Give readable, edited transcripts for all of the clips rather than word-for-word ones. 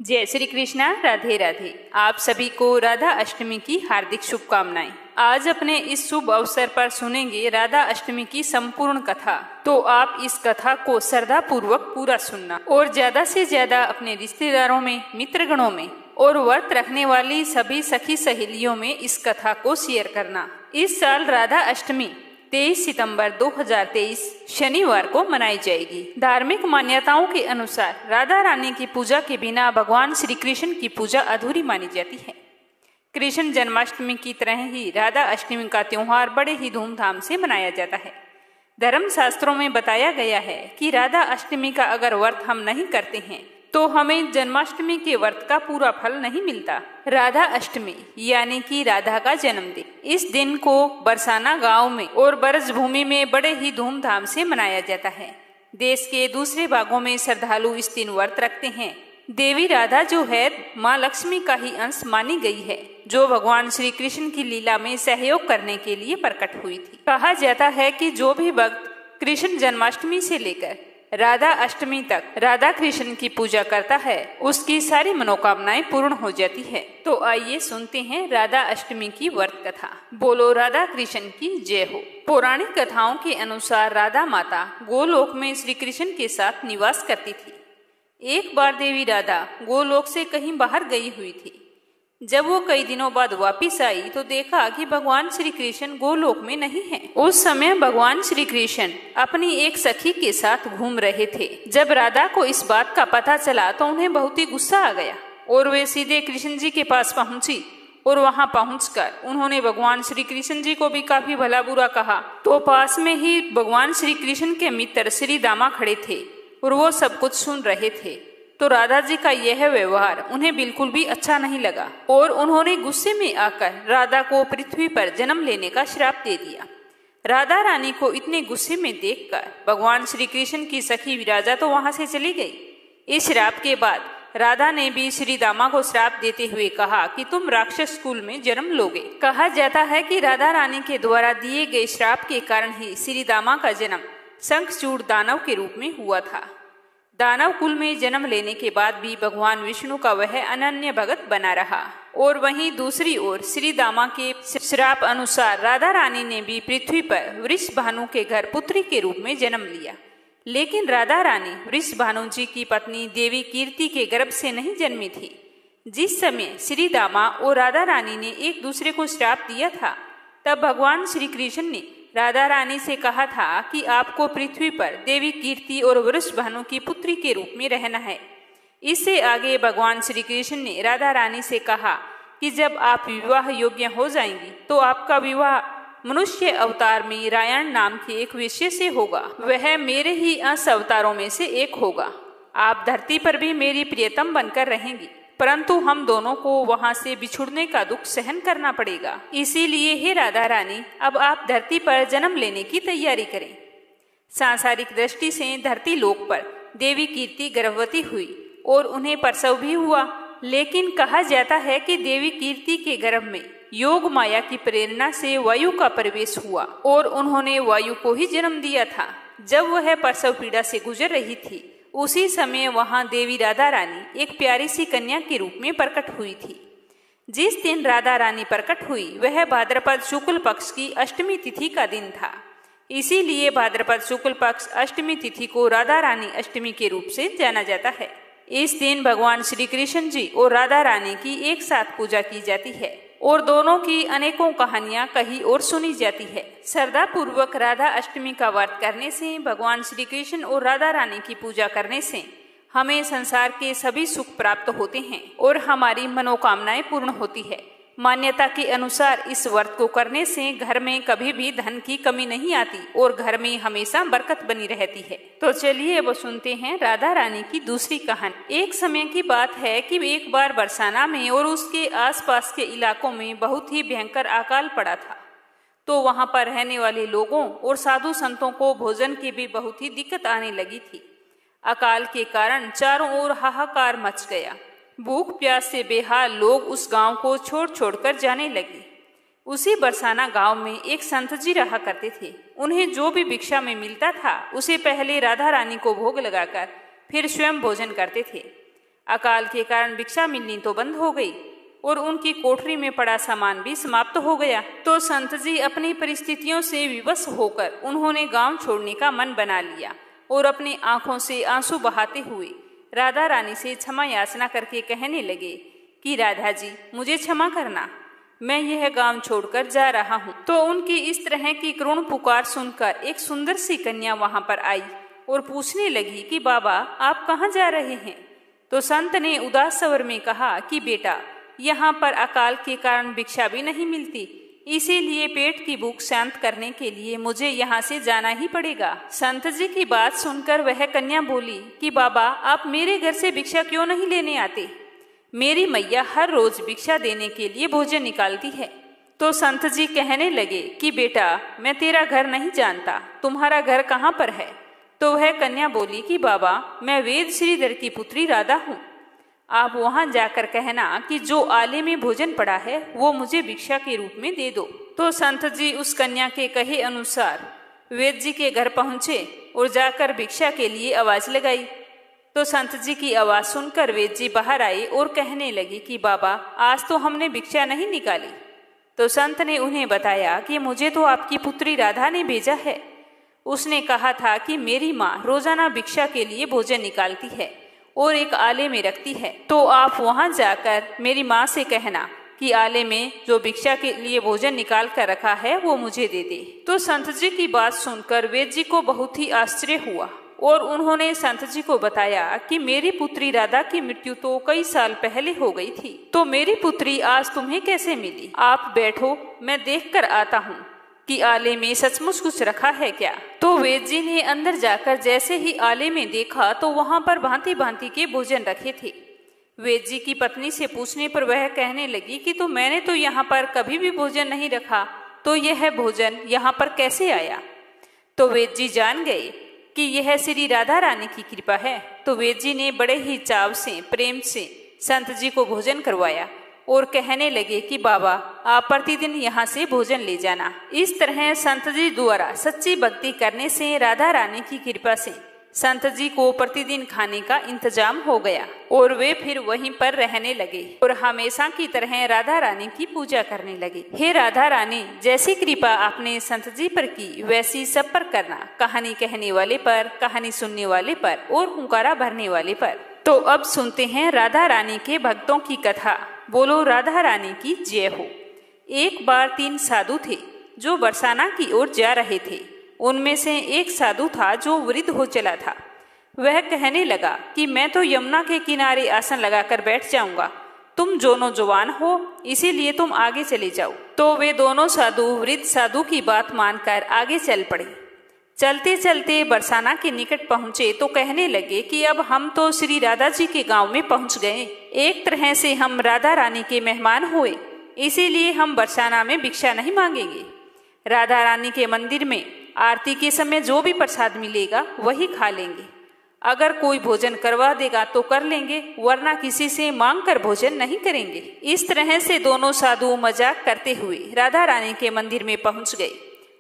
जय श्री कृष्णा। राधे राधे। आप सभी को राधा अष्टमी की हार्दिक शुभकामनाएं। आज अपने इस शुभ अवसर पर सुनेंगे राधा अष्टमी की संपूर्ण कथा। तो आप इस कथा को श्रद्धा पूर्वक पूरा सुनना और ज्यादा से ज्यादा अपने रिश्तेदारों में, मित्रगणों में और व्रत रखने वाली सभी सखी सहेलियों में इस कथा को शेयर करना। इस साल राधा अष्टमी 23 सितंबर 2023 शनिवार को मनाई जाएगी। धार्मिक मान्यताओं के अनुसार राधा रानी की पूजा के बिना भगवान श्री कृष्ण की पूजा अधूरी मानी जाती है। कृष्ण जन्माष्टमी की तरह ही राधा अष्टमी का त्योहार बड़े ही धूमधाम से मनाया जाता है। धर्म शास्त्रों में बताया गया है कि राधा अष्टमी का अगर व्रत हम नहीं करते हैं तो हमें जन्माष्टमी के व्रत का पूरा फल नहीं मिलता। राधा अष्टमी यानी कि राधा का जन्मदिन, इस दिन को बरसाना गांव में और ब्रज भूमि में बड़े ही धूमधाम से मनाया जाता है। देश के दूसरे भागों में श्रद्धालु इस दिन व्रत रखते हैं। देवी राधा जो है माँ लक्ष्मी का ही अंश मानी गई है, जो भगवान श्री कृष्ण की लीला में सहयोग करने के लिए प्रकट हुई थी। कहा जाता है कि जो भी भक्त कृष्ण जन्माष्टमी से लेकर राधा अष्टमी तक राधा कृष्ण की पूजा करता है, उसकी सारी मनोकामनाएं पूर्ण हो जाती है। तो आइए सुनते हैं राधा अष्टमी की व्रत कथा। बोलो राधा कृष्ण की जय हो। पौराणिक कथाओं के अनुसार राधा माता गोलोक में श्री कृष्ण के साथ निवास करती थी। एक बार देवी राधा गोलोक से कहीं बाहर गई हुई थी। जब वो कई दिनों बाद वापिस आई तो देखा कि भगवान श्री कृष्ण गोलोक में नहीं है। उस समय भगवान श्री कृष्ण अपनी एक सखी के साथ घूम रहे थे। जब राधा को इस बात का पता चला तो उन्हें बहुत ही गुस्सा आ गया और वे सीधे कृष्ण जी के पास पहुंची और वहां पहुंचकर उन्होंने भगवान श्री कृष्ण जी को भी काफी भला बुरा कहा। तो पास में ही भगवान श्री कृष्ण के मित्र श्री दामा खड़े थे और वो सब कुछ सुन रहे थे। तो राधा जी का यह व्यवहार उन्हें बिल्कुल भी अच्छा नहीं लगा और उन्होंने गुस्से में आकर राधा को पृथ्वी पर जन्म लेने का श्राप दे दिया। राधा रानी को इतने गुस्से में देखकर भगवान श्री कृष्ण की सखी विराजा तो वहां से चली गई। इस श्राप के बाद राधा ने भी श्री दामा को श्राप देते हुए कहा कि तुम राक्षस कुल में जन्म लोगे। कहा जाता है कि राधा रानी के द्वारा दिए गए श्राप के कारण ही श्री दामा का जन्म शंखचूड़ दानव के रूप में हुआ था। दानव कुल में जन्म लेने के बाद भी भगवान विष्णु का वह अनन्य भगत बना रहा और वहीं दूसरी ओर श्री दामा के श्राप अनुसार राधा रानी ने भी पृथ्वी पर वृषभानु के घर पुत्री के रूप में जन्म लिया। लेकिन राधा रानी वृषभानु जी की पत्नी देवी कीर्ति के गर्भ से नहीं जन्मी थी। जिस समय श्री दामा और राधा रानी ने एक दूसरे को श्राप दिया था, तब भगवान श्री कृष्ण ने राधा रानी से कहा था कि आपको पृथ्वी पर देवी कीर्ति और वृषभानु की पुत्री के रूप में रहना है। इससे आगे भगवान श्री कृष्ण ने राधा रानी से कहा कि जब आप विवाह योग्य हो जाएंगी तो आपका विवाह मनुष्य अवतार में रायण नाम के एक वेश्या से होगा। वह मेरे ही अंश अवतारों में से एक होगा। आप धरती पर भी मेरी प्रियतम बनकर रहेंगी, परंतु हम दोनों को वहां से बिछुड़ने का दुख सहन करना पड़ेगा। इसीलिए हे राधा रानी, अब आप धरती पर जन्म लेने की तैयारी करें। सांसारिक दृष्टि से धरती लोक पर देवी कीर्ति गर्भवती हुई और उन्हें प्रसव भी हुआ। लेकिन कहा जाता है कि देवी कीर्ति के गर्भ में योग माया की प्रेरणा से वायु का प्रवेश हुआ और उन्होंने वायु को ही जन्म दिया था। जब वह प्रसव पीड़ा से गुजर रही थी, उसी समय वहां देवी राधा रानी एक प्यारी सी कन्या के रूप में प्रकट हुई थी। जिस दिन राधा रानी प्रकट हुई वह भाद्रपद शुक्ल पक्ष की अष्टमी तिथि का दिन था। इसीलिए भाद्रपद शुक्ल पक्ष अष्टमी तिथि को राधा रानी अष्टमी के रूप से जाना जाता है। इस दिन भगवान श्री कृष्ण जी और राधा रानी की एक साथ पूजा की जाती है और दोनों की अनेकों कहानियां कही और सुनी जाती है। श्रद्धा पूर्वक राधा अष्टमी का व्रत करने से, भगवान श्री कृष्ण और राधा रानी की पूजा करने से हमें संसार के सभी सुख प्राप्त होते हैं और हमारी मनोकामनाएं पूर्ण होती है। मान्यता के अनुसार इस व्रत को करने से घर में कभी भी धन की कमी नहीं आती और घर में हमेशा बरकत बनी रहती है। तो चलिए अब सुनते हैं राधा रानी की दूसरी कहानी। एक समय की बात है कि एक बार बरसाना में और उसके आसपास के इलाकों में बहुत ही भयंकर अकाल पड़ा था। तो वहां पर रहने वाले लोगों और साधु संतों को भोजन की भी बहुत ही दिक्कत आने लगी थी। अकाल के कारण चारों ओर हाहाकार मच गया। भूख प्यास से बेहाल लोग उस गांव को छोड़ छोड़कर जाने लगे। उसी बरसाना गांव में एक संत जी रहा करते थे। उन्हें जो भी भिक्षा में मिलता था उसे पहले राधा रानी को भोग लगाकर फिर स्वयं भोजन करते थे। अकाल के कारण भिक्षा मिलनी तो बंद हो गई और उनकी कोठरी में पड़ा सामान भी समाप्त हो गया। तो संत जी अपनी परिस्थितियों से विवश होकर उन्होंने गांव छोड़ने का मन बना लिया और अपनी आंखों से आंसू बहाते हुए राधा रानी से क्षमा याचना करके कहने लगे कि राधा जी, मुझे क्षमा करना, मैं यह गांव छोड़कर जा रहा हूँ। तो उनकी इस तरह की करुण पुकार सुनकर एक सुंदर सी कन्या वहां पर आई और पूछने लगी कि बाबा, आप कहाँ जा रहे हैं? तो संत ने उदास स्वर में कहा कि बेटा, यहाँ पर अकाल के कारण भिक्षा भी नहीं मिलती, इसीलिए पेट की भूख शांत करने के लिए मुझे यहाँ से जाना ही पड़ेगा। संत जी की बात सुनकर वह कन्या बोली कि बाबा, आप मेरे घर से भिक्षा क्यों नहीं लेने आते? मेरी मैया हर रोज भिक्षा देने के लिए भोजन निकालती है। तो संत जी कहने लगे कि बेटा, मैं तेरा घर नहीं जानता, तुम्हारा घर कहाँ पर है? तो वह कन्या बोली कि बाबा, मैं वेद श्रीधर की पुत्री राधा हूँ। आप वहां जाकर कहना कि जो आले में भोजन पड़ा है वो मुझे भिक्षा के रूप में दे दो। तो संत जी उस कन्या के कहे अनुसार वेद जी के घर पहुंचे और जाकर भिक्षा के लिए आवाज लगाई। तो संत जी की आवाज सुनकर वेद जी बाहर आए और कहने लगे कि बाबा, आज तो हमने भिक्षा नहीं निकाली। तो संत ने उन्हें बताया कि मुझे तो आपकी पुत्री राधा ने भेजा है। उसने कहा था कि मेरी माँ रोजाना भिक्षा के लिए भोजन निकालती है और एक आले में रखती है, तो आप वहां जाकर मेरी माँ से कहना कि आले में जो भिक्षा के लिए भोजन निकाल कर रखा है वो मुझे दे दे। तो संत जी की बात सुनकर वेद जी को बहुत ही आश्चर्य हुआ और उन्होंने संत जी को बताया कि मेरी पुत्री राधा की मृत्यु तो कई साल पहले हो गई थी, तो मेरी पुत्री आज तुम्हें कैसे मिली? आप बैठो, मैं देख कर आता हूँ कि आले में सचमुच कुछ रखा है क्या। तो वेद जी ने अंदर जाकर जैसे ही आले में देखा तो वहां पर भांति भांति के भोजन रखे थे। वेद जी की पत्नी से पूछने पर वह कहने लगी कि तो मैंने तो यहाँ पर कभी भी भोजन नहीं रखा, तो यह भोजन यहाँ पर कैसे आया? तो वेद जी जान गए कि यह श्री राधा रानी की कृपा है। तो वेद जी ने बड़े ही चाव से, प्रेम से संत जी को भोजन करवाया और कहने लगे कि बाबा, आप प्रतिदिन यहाँ से भोजन ले जाना। इस तरह संत जी द्वारा सच्ची भक्ति करने से राधा रानी की कृपा से संत जी को प्रतिदिन खाने का इंतजाम हो गया और वे फिर वहीं पर रहने लगे और हमेशा की तरह राधा रानी की पूजा करने लगे। हे राधा रानी, जैसी कृपा आपने संत जी पर की वैसी सब पर करना, कहानी कहने वाले पर, कहानी सुनने वाले पर और हुंकारा भरने वाले पर। तो अब सुनते हैं राधा रानी के भक्तों की कथा। बोलो राधा रानी की जय हो। एक बार 3 साधु थे जो बरसाना की ओर जा रहे थे। उनमें से एक साधु था जो वृद्ध हो चला था। वह कहने लगा कि मैं तो यमुना के किनारे आसन लगाकर बैठ जाऊंगा, तुम दोनों जवान हो इसीलिए तुम आगे चले जाओ। तो वे दोनों साधु वृद्ध साधु की बात मानकर आगे चल पड़े। चलते चलते बरसाना के निकट पहुंचे तो कहने लगे कि अब हम तो श्री राधा जी के गांव में पहुंच गए। एक तरह से हम राधा रानी के मेहमान हुए, इसीलिए हम बरसाना में भिक्षा नहीं मांगेंगे। राधा रानी के मंदिर में आरती के समय जो भी प्रसाद मिलेगा वही खा लेंगे। अगर कोई भोजन करवा देगा तो कर लेंगे, वरना किसी से मांग कर भोजन नहीं करेंगे। इस तरह से दोनों साधु मजाक करते हुए राधा रानी के मंदिर में पहुंच गए।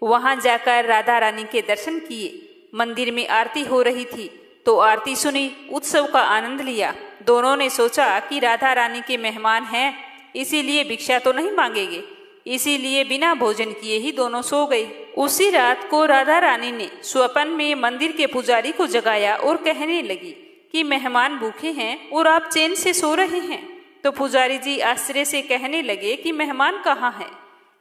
वहां जाकर राधा रानी के दर्शन किए। मंदिर में आरती हो रही थी तो आरती सुनी, उत्सव का आनंद लिया। दोनों ने सोचा कि राधा रानी के मेहमान हैं, इसीलिए भिक्षा तो नहीं मांगेंगे, इसीलिए बिना भोजन किए ही दोनों सो गए। उसी रात को राधा रानी ने स्वप्न में मंदिर के पुजारी को जगाया और कहने लगी कि मेहमान भूखे हैं और आप चैन से सो रहे हैं। तो पुजारी जी आश्चर्य से कहने लगे कि मेहमान कहाँ हैं,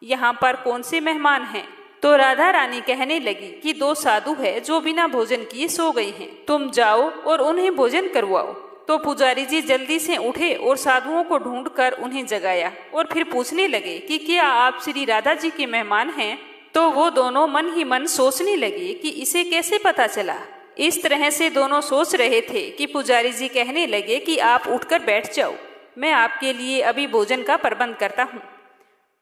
यहाँ पर कौन से मेहमान हैं? तो राधा रानी कहने लगी कि 2 साधु है जो बिना भोजन किए सो गए हैं, तुम जाओ और उन्हें भोजन करवाओ। तो पुजारी जी जल्दी से उठे और साधुओं को ढूंढकर उन्हें जगाया और फिर पूछने लगे कि क्या आप श्री राधा जी के मेहमान हैं? तो वो दोनों मन ही मन सोचने लगे कि इसे कैसे पता चला। इस तरह से दोनों सोच रहे थे कि पुजारी जी कहने लगे कि आप उठकर बैठ जाओ, मैं आपके लिए अभी भोजन का प्रबंध करता हूँ।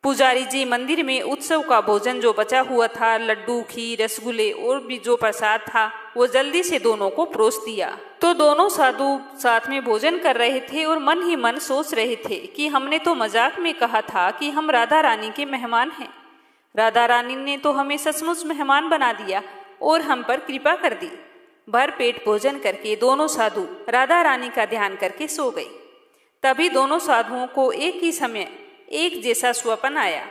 पुजारी जी मंदिर में उत्सव का भोजन जो बचा हुआ था, लड्डू, खीर, रसगुल्ले और भी जो प्रसाद था, वो जल्दी से दोनों को परोस दिया। तो दोनों साधु साथ में भोजन कर रहे थे और मन ही मन सोच रहे थे कि हमने तो मजाक में कहा था कि हम राधा रानी के मेहमान हैं, राधा रानी ने तो हमें सचमुच मेहमान बना दिया और हम पर कृपा कर दी। भर पेट भोजन करके दोनों साधु राधा रानी का ध्यान करके सो गए। तभी दोनों साधुओं को एक ही समय एक जैसा स्वप्न आया।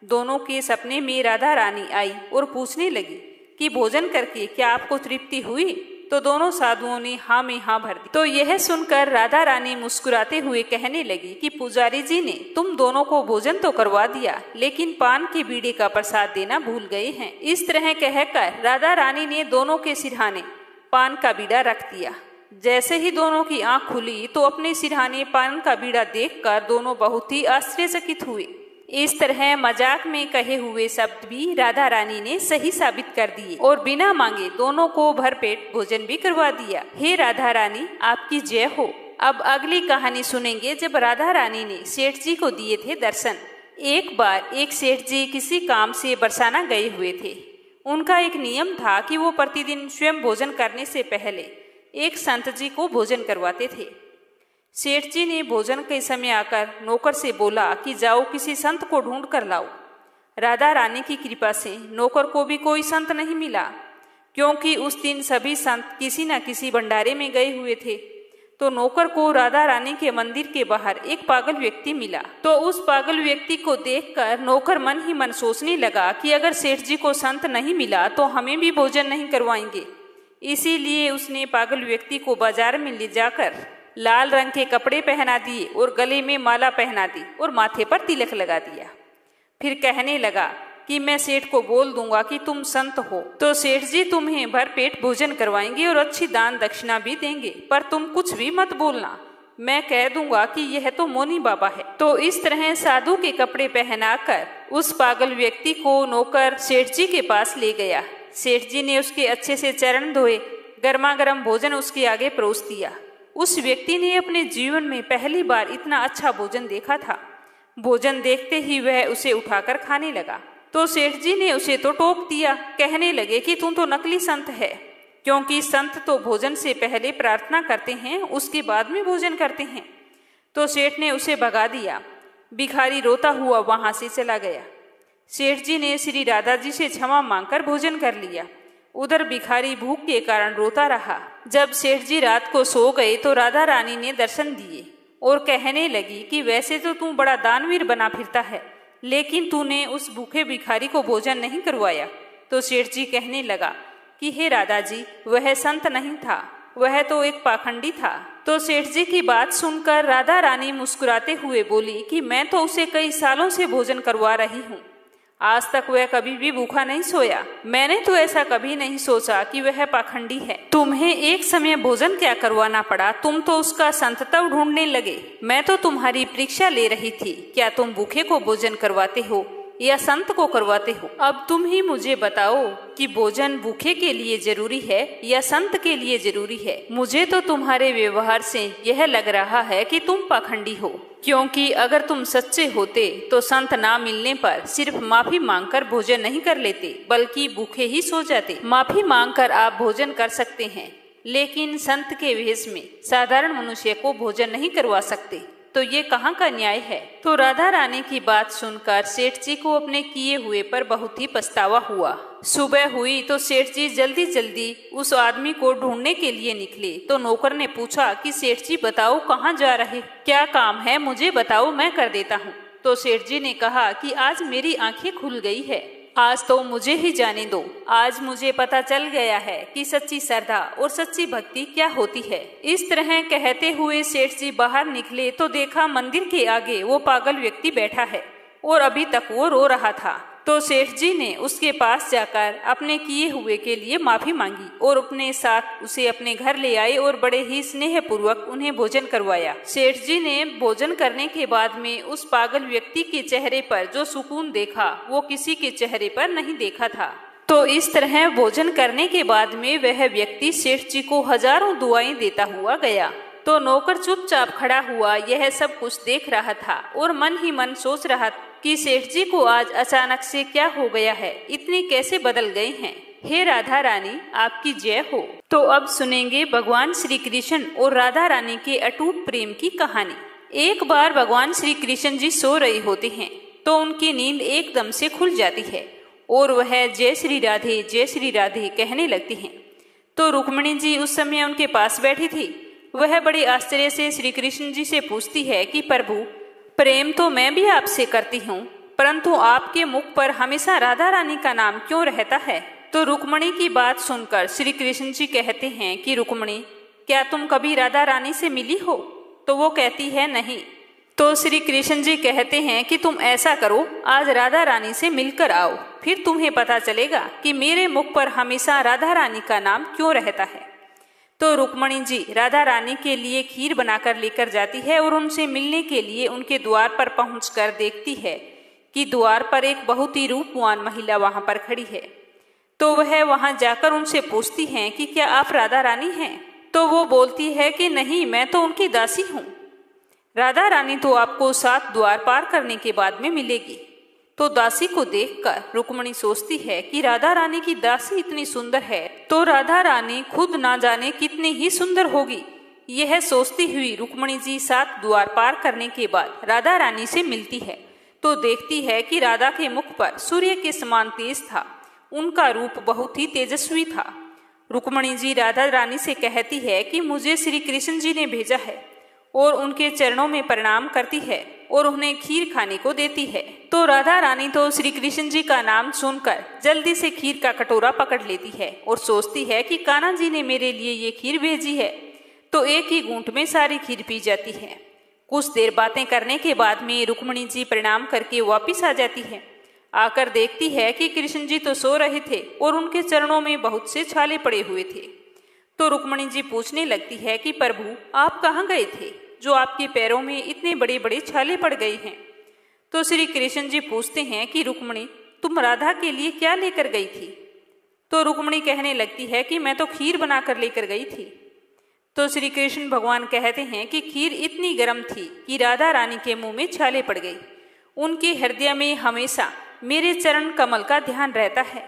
दोनों के सपने में राधा रानी आई और पूछने लगी कि भोजन करके क्या आपको तृप्ति हुई? तो दोनों साधुओं ने हाँ में हाँ भर दी। तो यह सुनकर राधा रानी मुस्कुराते हुए कहने लगी कि पुजारी जी ने तुम दोनों को भोजन तो करवा दिया, लेकिन पान के बीड़े का प्रसाद देना भूल गए हैं। इस तरह कहकर राधा रानी ने दोनों के सिरहाने पान का बीड़ा रख दिया। जैसे ही दोनों की आंख खुली तो अपने सिरहाने पान का बीड़ा देखकर दोनों बहुत ही आश्चर्यचकित हुए। इस तरह मजाक में कहे हुए शब्द भी राधा रानी ने सही साबित कर दिए और बिना मांगे दोनों को भरपेट भोजन भी करवा दिया। हे राधा रानी, आपकी जय हो। अब अगली कहानी सुनेंगे जब राधा रानी ने सेठ जी को दिए थे दर्शन। एक बार एक सेठ जी किसी काम से बरसाना गए हुए थे। उनका एक नियम था कि वो प्रतिदिन स्वयं भोजन करने से पहले एक संत जी को भोजन करवाते थे। सेठ जी ने भोजन के समय आकर नौकर से बोला कि जाओ किसी संत को ढूंढ कर लाओ। राधा रानी की कृपा से नौकर को भी कोई संत नहीं मिला, क्योंकि उस दिन सभी संत किसी न किसी भंडारे में गए हुए थे। तो नौकर को राधा रानी के मंदिर के बाहर एक पागल व्यक्ति मिला। तो उस पागल व्यक्ति को देखकर नौकर मन ही मन सोचने लगा कि अगर सेठ जी को संत नहीं मिला तो हमें भी भोजन नहीं करवाएंगे। इसीलिए उसने पागल व्यक्ति को बाजार में ले जाकर लाल रंग के कपड़े पहना दिए और गले में माला पहना दी और माथे पर तिलक लगा दिया। फिर कहने लगा कि मैं सेठ को बोल दूंगा कि तुम संत हो, तो सेठ जी तुम्हें भर पेट भोजन करवाएंगे और अच्छी दान दक्षिणा भी देंगे, पर तुम कुछ भी मत बोलना। मैं कह दूंगा कि यह तो मोनी बाबा है। तो इस तरह साधु के कपड़े पहनाकर उस पागल व्यक्ति को नौकर सेठ जी के पास ले गया। सेठ जी ने उसके अच्छे से चरण धोए, गर्मा गर्म भोजन उसके आगे परोस दिया। उस व्यक्ति ने अपने जीवन में पहली बार इतना अच्छा भोजन देखा था। भोजन देखते ही वह उसे उठाकर खाने लगा। तो सेठ जी ने उसे तो टोक दिया, कहने लगे कि तुम तो नकली संत है, क्योंकि संत तो भोजन से पहले प्रार्थना करते हैं, उसके बाद में भोजन करते हैं। तो सेठ ने उसे भगा दिया। भिखारी रोता हुआ वहां से चला गया। सेठ जी ने श्री राधा जी से क्षमा मांगकर भोजन कर लिया। उधर भिखारी भूख के कारण रोता रहा। जब सेठ जी रात को सो गए तो राधा रानी ने दर्शन दिए और कहने लगी कि वैसे तो तू बड़ा दानवीर बना फिरता है, लेकिन तूने उस भूखे भिखारी को भोजन नहीं करवाया। तो सेठ जी कहने लगा कि हे राधा जी, वह संत नहीं था, वह तो एक पाखंडी था। तो सेठ जी की बात सुनकर राधा रानी मुस्कुराते हुए बोली कि मैं तो उसे कई सालों से भोजन करवा रही हूँ, आज तक वह कभी भी भूखा नहीं सोया। मैंने तो ऐसा कभी नहीं सोचा कि वह पाखंडी है। तुम्हें एक समय भोजन क्या करवाना पड़ा, तुम तो उसका संतत्व ढूंढने लगे। मैं तो तुम्हारी परीक्षा ले रही थी, क्या तुम भूखे को भोजन करवाते हो या संत को करवाते हो? अब तुम ही मुझे बताओ कि भोजन भूखे के लिए जरूरी है या संत के लिए जरूरी है। मुझे तो तुम्हारे व्यवहार से यह लग रहा है कि तुम पाखंडी हो, क्योंकि अगर तुम सच्चे होते तो संत ना मिलने पर सिर्फ माफी मांगकर भोजन नहीं कर लेते, बल्कि भूखे ही सो जाते। माफी मांगकर आप भोजन कर सकते हैं, लेकिन संत के वेश में साधारण मनुष्य को भोजन नहीं करवा सकते। तो ये कहाँ का न्याय है? तो राधा रानी की बात सुनकर सेठ जी को अपने किए हुए पर बहुत ही पछतावा हुआ। सुबह हुई तो सेठ जी जल्दी जल्दी उस आदमी को ढूंढने के लिए निकले। तो नौकर ने पूछा कि सेठ जी बताओ कहाँ जा रहे, क्या काम है, मुझे बताओ, मैं कर देता हूँ। तो सेठ जी ने कहा कि आज मेरी आंखें खुल गई है, आज तो मुझे ही जाने दो। आज मुझे पता चल गया है कि सच्ची श्रद्धा और सच्ची भक्ति क्या होती है। इस तरह कहते हुए सेठ जी बाहर निकले तो देखा मंदिर के आगे वो पागल व्यक्ति बैठा है और अभी तक वो रो रहा था। तो सेठ जी ने उसके पास जाकर अपने किए हुए के लिए माफी मांगी और अपने साथ उसे अपने घर ले आए और बड़े ही स्नेह पूर्वक उन्हें भोजन करवाया। सेठ जी ने भोजन करने के बाद में उस पागल व्यक्ति के चेहरे पर जो सुकून देखा वो किसी के चेहरे पर नहीं देखा था। तो इस तरह भोजन करने के बाद में वह व्यक्ति सेठ जी को हजारों दुआएं देता हुआ गया। तो नौकर चुपचाप खड़ा हुआ यह सब कुछ देख रहा था और मन ही मन सोच रहा कि सेठ जी को आज अचानक से क्या हो गया है, इतने कैसे बदल गए हैं। हे राधा रानी, आपकी जय हो। तो अब सुनेंगे भगवान श्री कृष्ण और राधा रानी के अटूट प्रेम की कहानी। एक बार भगवान श्री कृष्ण जी सो रहे होते हैं तो उनकी नींद एकदम से खुल जाती है और वह जय श्री राधे कहने लगती हैं। तो रुक्मिणी जी उस समय उनके पास बैठी थी। वह बड़े आश्चर्य से श्री कृष्ण जी से पूछती है कि प्रभु, प्रेम तो मैं भी आपसे करती हूँ, परंतु आपके मुख पर हमेशा राधा रानी का नाम क्यों रहता है? तो रुक्मिणी की बात सुनकर श्री कृष्ण जी कहते हैं कि रुक्मिणी, क्या तुम कभी राधा रानी से मिली हो? तो वो कहती है नहीं। तो श्री कृष्ण जी कहते हैं कि तुम ऐसा करो, आज राधा रानी से मिलकर आओ, फिर तुम्हें पता चलेगा कि मेरे मुख पर हमेशा राधा रानी का नाम क्यों रहता है। तो रुक्मिणी जी राधा रानी के लिए खीर बनाकर लेकर जाती है और उनसे मिलने के लिए उनके द्वार पर पहुंचकर देखती है कि द्वार पर एक बहुत ही रूपवान महिला वहां पर खड़ी है। तो वह वहां जाकर उनसे पूछती हैं कि क्या आप राधा रानी हैं? तो वो बोलती है कि नहीं, मैं तो उनकी दासी हूँ। राधा रानी तो आपको 7 द्वार पार करने के बाद में मिलेगी। तो दासी को देखकर रुक्मिणी सोचती है कि राधा रानी की दासी इतनी सुंदर है तो राधा रानी खुद ना जाने कितनी ही सुंदर होगी। यह सोचती हुई रुक्मिणी जी 7 द्वार पार करने के बाद राधा रानी से मिलती है तो देखती है कि राधा के मुख पर सूर्य के समान तेज था। उनका रूप बहुत ही तेजस्वी था। रुक्मिणी जी राधा रानी से कहती है कि मुझे श्री कृष्ण जी ने भेजा है और उनके चरणों में प्रणाम करती है और उन्हें खीर खाने को देती है। तो राधा रानी तो श्री कृष्ण जी का नाम सुनकर जल्दी से खीर का कटोरा पकड़ लेती है और सोचती है कि कान्हा जी ने मेरे लिए ये खीर भेजी है। तो एक ही घूंट में सारी खीर पी जाती है। कुछ देर बातें करने के बाद में रुक्मिणी जी प्रणाम करके वापिस आ जाती है। आकर देखती है कि कृष्ण जी तो सो रहे थे और उनके चरणों में बहुत से छाले पड़े हुए थे। तो रुक्मिणी जी पूछने लगती है कि प्रभु, आप कहाँ गए थे जो आपके पैरों में इतने बड़े बड़े छाले पड़ गए हैं? तो श्री कृष्ण जी पूछते हैं कि रुक्मिणी, तुम राधा के लिए क्या लेकर गई थी? तो रुक्मिणी कहने लगती है कि मैं तो खीर बनाकर लेकर गई थी। तो श्री कृष्ण भगवान कहते हैं कि खीर इतनी गर्म थी कि राधा रानी के मुंह में छाले पड़ गई। उनके हृदय में हमेशा मेरे चरण कमल का ध्यान रहता है,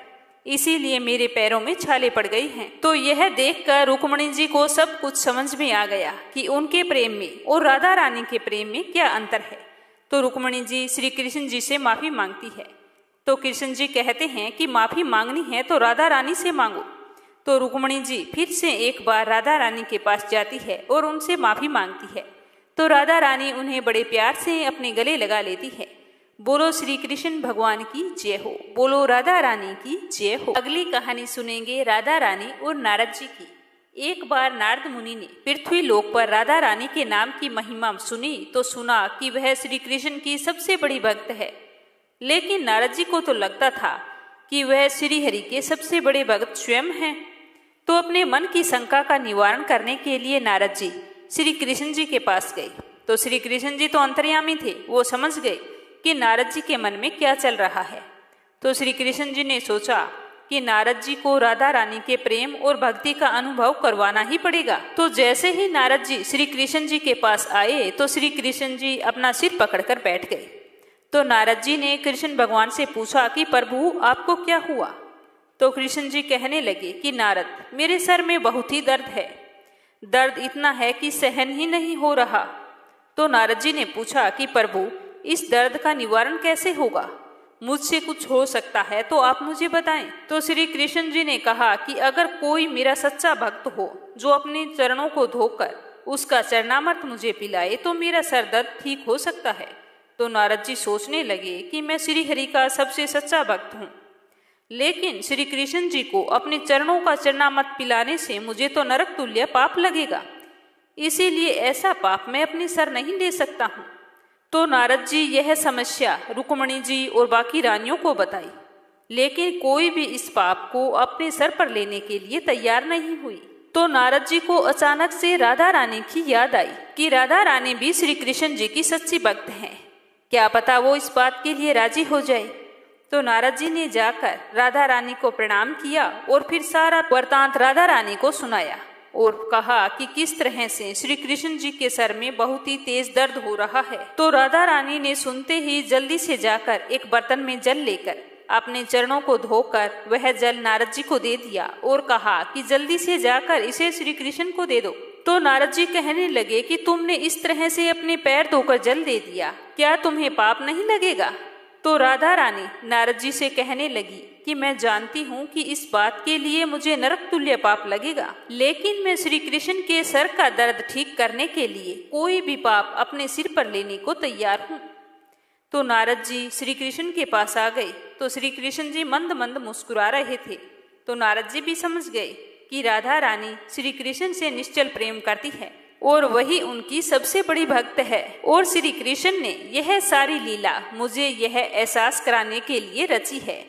इसीलिए मेरे पैरों में छाले पड़ गई हैं। तो यह देखकर रुक्मिणी जी को सब कुछ समझ में आ गया कि उनके प्रेम में और राधा रानी के प्रेम में क्या अंतर है। तो रुक्मिणी जी श्री कृष्ण जी से माफी मांगती है। तो कृष्ण जी कहते हैं कि माफी मांगनी है तो राधा रानी से मांगो। तो रुक्मिणी जी फिर से एक बार राधा रानी के पास जाती है और उनसे माफी मांगती है। तो राधा रानी उन्हें बड़े प्यार से अपने गले लगा लेती है। बोलो श्री कृष्ण भगवान की जय हो, बोलो राधा रानी की जय हो। अगली कहानी सुनेंगे राधा रानी और नारद जी की। एक बार नारद मुनि ने पृथ्वी लोक पर राधा रानी के नाम की महिमा सुनी तो सुना कि वह श्री कृष्ण की सबसे बड़ी भक्त है। लेकिन नारद जी को तो लगता था कि वह श्री हरि के सबसे बड़े भक्त स्वयं हैं। तो अपने मन की शंका का निवारण करने के लिए नारद जी श्री कृष्ण जी के पास गए। तो श्री कृष्ण जी तो अंतर्यामी थे, वो समझ गए कि नारद जी के मन में क्या चल रहा है। तो श्री कृष्ण जी ने सोचा कि नारद जी को राधा रानी के प्रेम और भक्ति का अनुभव करवाना ही पड़ेगा। तो जैसे ही नारद जी श्री कृष्ण जी के पास आए तो श्री कृष्ण जी अपना सिर पकड़कर बैठ गए। तो नारद जी ने कृष्ण भगवान से पूछा कि प्रभु, आपको क्या हुआ? तो कृष्ण जी कहने लगे कि नारद, मेरे सर में बहुत ही दर्द है। दर्द इतना है कि सहन ही नहीं हो रहा। तो नारद जी ने पूछा कि प्रभु, इस दर्द का निवारण कैसे होगा? मुझसे कुछ हो सकता है तो आप मुझे बताएं। तो श्री कृष्ण जी ने कहा कि अगर कोई मेरा सच्चा भक्त हो जो अपने चरणों को धोकर उसका चरणामृत मुझे पिलाए तो मेरा सर दर्द ठीक हो सकता है। तो नारद जी सोचने लगे कि मैं श्री हरि का सबसे सच्चा भक्त हूँ, लेकिन श्री कृष्ण जी को अपने चरणों का चरणामृत पिलाने से मुझे तो नरक तुल्य पाप लगेगा, इसीलिए ऐसा पाप मैं अपने सर नहीं ले सकता हूँ। तो नारद जी यह समस्या रुक्मिणी जी और बाकी रानियों को बताई, लेकिन कोई भी इस पाप को अपने सर पर लेने के लिए तैयार नहीं हुई। तो नारद जी को अचानक से राधा रानी की याद आई कि राधा रानी भी श्री कृष्ण जी की सच्ची भक्त हैं, क्या पता वो इस बात के लिए राजी हो जाए। तो नारद जी ने जाकर राधा रानी को प्रणाम किया और फिर सारा वृतांत राधा रानी को सुनाया और कहा कि किस तरह से श्री कृष्ण जी के सर में बहुत ही तेज दर्द हो रहा है। तो राधा रानी ने सुनते ही जल्दी से जाकर एक बर्तन में जल लेकर अपने चरणों को धोकर वह जल नारद जी को दे दिया और कहा कि जल्दी से जाकर इसे श्री कृष्ण को दे दो। तो नारद जी कहने लगे कि तुमने इस तरह से अपने पैर धोकर जल दे दिया, क्या तुम्हें पाप नहीं लगेगा? तो राधा रानी नारद जी से कहने लगी कि मैं जानती हूँ कि इस बात के लिए मुझे नरक तुल्य पाप लगेगा, लेकिन मैं श्री कृष्ण के सर का दर्द ठीक करने के लिए कोई भी पाप अपने सिर पर लेने को तैयार हूँ। तो नारद जी श्री कृष्ण के पास आ गए तो श्री कृष्ण जी मंद मंद मुस्कुरा रहे थे। तो नारद जी भी समझ गए कि राधा रानी श्री कृष्ण से निश्चल प्रेम करती है और वही उनकी सबसे बड़ी भक्त है, और श्री कृष्ण ने यह सारी लीला मुझे यह एहसास कराने के लिए रची है।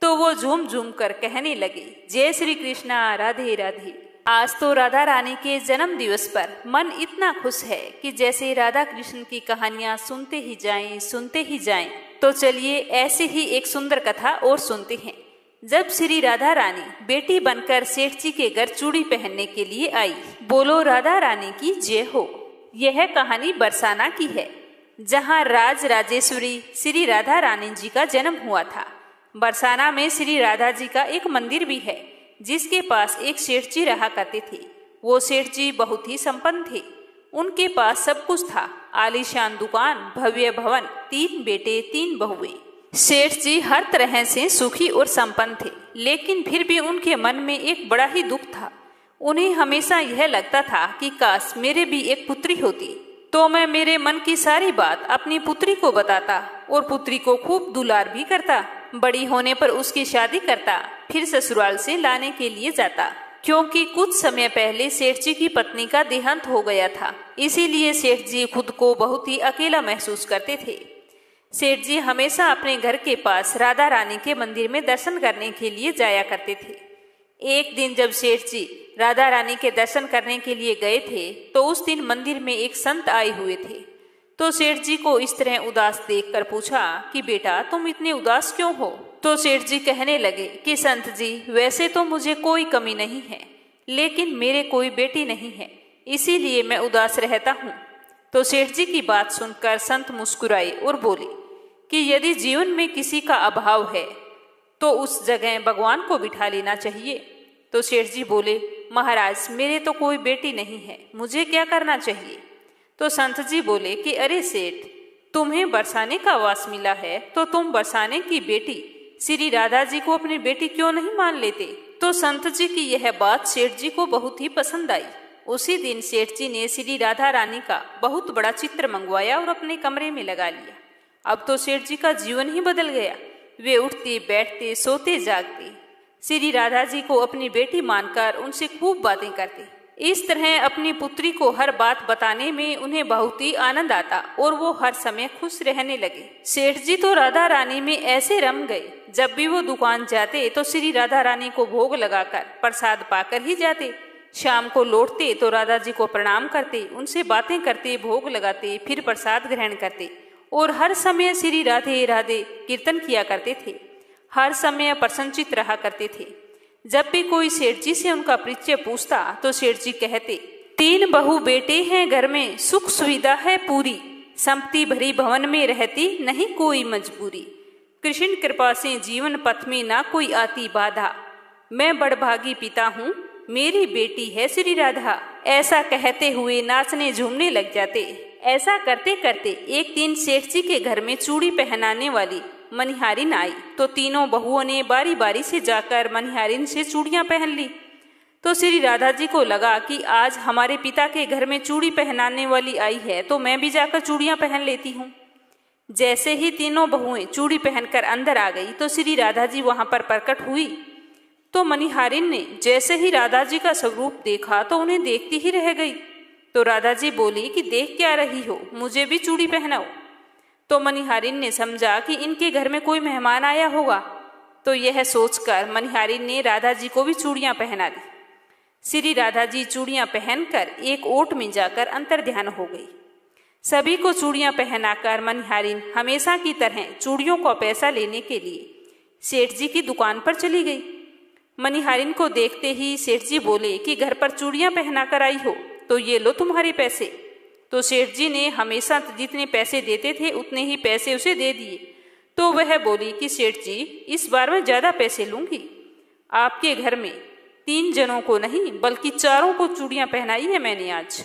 तो वो झूम झूम कर कहने लगे, जय श्री कृष्णा, राधे राधे। आज तो राधा रानी के जन्म दिवस पर मन इतना खुश है कि जैसे राधा कृष्ण की कहानियां सुनते ही जाएं। तो चलिए ऐसे ही एक सुंदर कथा और सुनते हैं। जब श्री राधा रानी बेटी बनकर सेठ जी के घर चूड़ी पहनने के लिए आई। बोलो राधा रानी की जय हो। यह कहानी बरसाना की है, जहाँ राज राजेश्वरी श्री राधा रानी जी का जन्म हुआ था। बरसाना में श्री राधा जी का एक मंदिर भी है, जिसके पास एक सेठ जी रहा करते थे। वो सेठ जी बहुत ही संपन्न थे। उनके पास सब कुछ था, आलीशान दुकान, भव्य भवन, 3 बेटे 3 बहुएं। सेठ जी हर तरह से सुखी और संपन्न थे, लेकिन फिर भी उनके मन में एक बड़ा ही दुख था। उन्हें हमेशा यह लगता था कि काश मेरे भी एक पुत्री होती, तो मैं मेरे मन की सारी बात अपनी पुत्री को बताता और पुत्री को खूब दुलार भी करता। बड़ी होने पर उसकी शादी करता, फिर ससुराल से लाने के लिए जाता, क्योंकि कुछ समय पहले सेठ जी की पत्नी का देहांत हो गया था। इसीलिए सेठ जी खुद को बहुत ही अकेला महसूस करते थे। सेठ जी हमेशा अपने घर के पास राधा रानी के मंदिर में दर्शन करने के लिए जाया करते थे। एक दिन जब सेठ जी राधा रानी के दर्शन करने के लिए गए थे, तो उस दिन मंदिर में एक संत आए हुए थे। तो सेठ जी को इस तरह उदास देखकर पूछा कि बेटा तुम इतने उदास क्यों हो। तो सेठ जी कहने लगे कि संत जी, वैसे तो मुझे कोई कमी नहीं है, लेकिन मेरे कोई बेटी नहीं है, इसीलिए मैं उदास रहता हूँ। तो सेठ जी की बात सुनकर संत मुस्कुराए और बोले कि यदि जीवन में किसी का अभाव है तो उस जगह भगवान को बिठा लेना चाहिए। तो सेठ जी बोले, महाराज मेरे तो कोई बेटी नहीं है, मुझे क्या करना चाहिए। तो संत जी बोले कि अरे सेठ, तुम्हें बरसाने का वास मिला है, तो तुम बरसाने की बेटी श्री राधा जी को अपनी बेटी क्यों नहीं मान लेते। तो संत जी की यह बात सेठ जी को बहुत ही पसंद आई। उसी दिन सेठ जी ने श्री राधा रानी का बहुत बड़ा चित्र मंगवाया और अपने कमरे में लगा लिया। अब तो सेठ जी का जीवन ही बदल गया। वे उठते बैठते सोते जागते श्री राधा जी को अपनी बेटी मानकर उनसे खूब बातें करते। इस तरह अपनी पुत्री को हर बात बताने में उन्हें बहुत ही आनंद आता और वो हर समय खुश रहने लगे। सेठ जी तो राधा रानी में ऐसे रम गए, जब भी वो दुकान जाते तो श्री राधा रानी को भोग लगाकर प्रसाद पाकर ही जाते। शाम को लौटते तो राधा जी को प्रणाम करते, उनसे बातें करते, भोग लगाते, फिर प्रसाद ग्रहण करते और हर समय श्री राधे राधे कीर्तन किया करते थे। हर समय प्रसन्नचित रहा करते थे। जब भी कोई सेठ जी से उनका परिचय पूछता तो सेठ जी कहते, 3 बहू बेटे हैं घर में, सुख सुविधा है पूरी, संपत्ति भरी भवन में रहती, नहीं कोई मजबूरी, कृष्ण कृपा से जीवन पथ में ना कोई आती बाधा, मैं बड़भागी पिता हूँ, मेरी बेटी है श्री राधा। ऐसा कहते हुए नाचने झूमने लग जाते। ऐसा करते करते एक दिन सेठ जी के घर में चूड़ी पहनाने वाली मनिहारिन आई। तो तीनों बहुओं ने बारी बारी से जाकर मनिहारिन से चूड़ियां पहन ली। तो श्री राधा जी को लगा कि आज हमारे पिता के घर में चूड़ी पहनाने वाली आई है, तो मैं भी जाकर चूड़ियां पहन लेती हूँ। जैसे ही तीनों बहुएं चूड़ी पहनकर अंदर आ गई तो श्री राधा जी वहां पर प्रकट हुई। तो मनिहारिन ने जैसे ही राधा जी का स्वरूप देखा तो उन्हें देखती ही रह गई। तो राधा जी बोली कि देख क्या रही हो, मुझे भी चूड़ी पहनाओ। तो मनिहारिन ने समझा कि इनके घर में कोई मेहमान आया होगा। तो यह सोचकर मनिहारिन ने राधा जी को भी चूड़ियां पहना दी। श्री राधा जी चूड़ियां पहनकर एक ओट में जाकर अंतर ध्यान हो गई। सभी को चूड़ियां पहनाकर मनिहारिन हमेशा की तरह चूड़ियों का पैसा लेने के लिए सेठ जी की दुकान पर चली गई। मनिहारिन को देखते ही सेठ जी बोले कि घर पर चूड़ियां पहनाकर आई हो, तो ये लो तुम्हारे पैसे। तो सेठ जी ने हमेशा जितने पैसे देते थे उतने ही पैसे उसे दे दिए। तो वह बोली कि सेठ जी, इस बार मैं ज़्यादा पैसे लूँगी। आपके घर में 3 जनों को नहीं बल्कि 4 को चूड़ियाँ पहनाई है मैंने आज।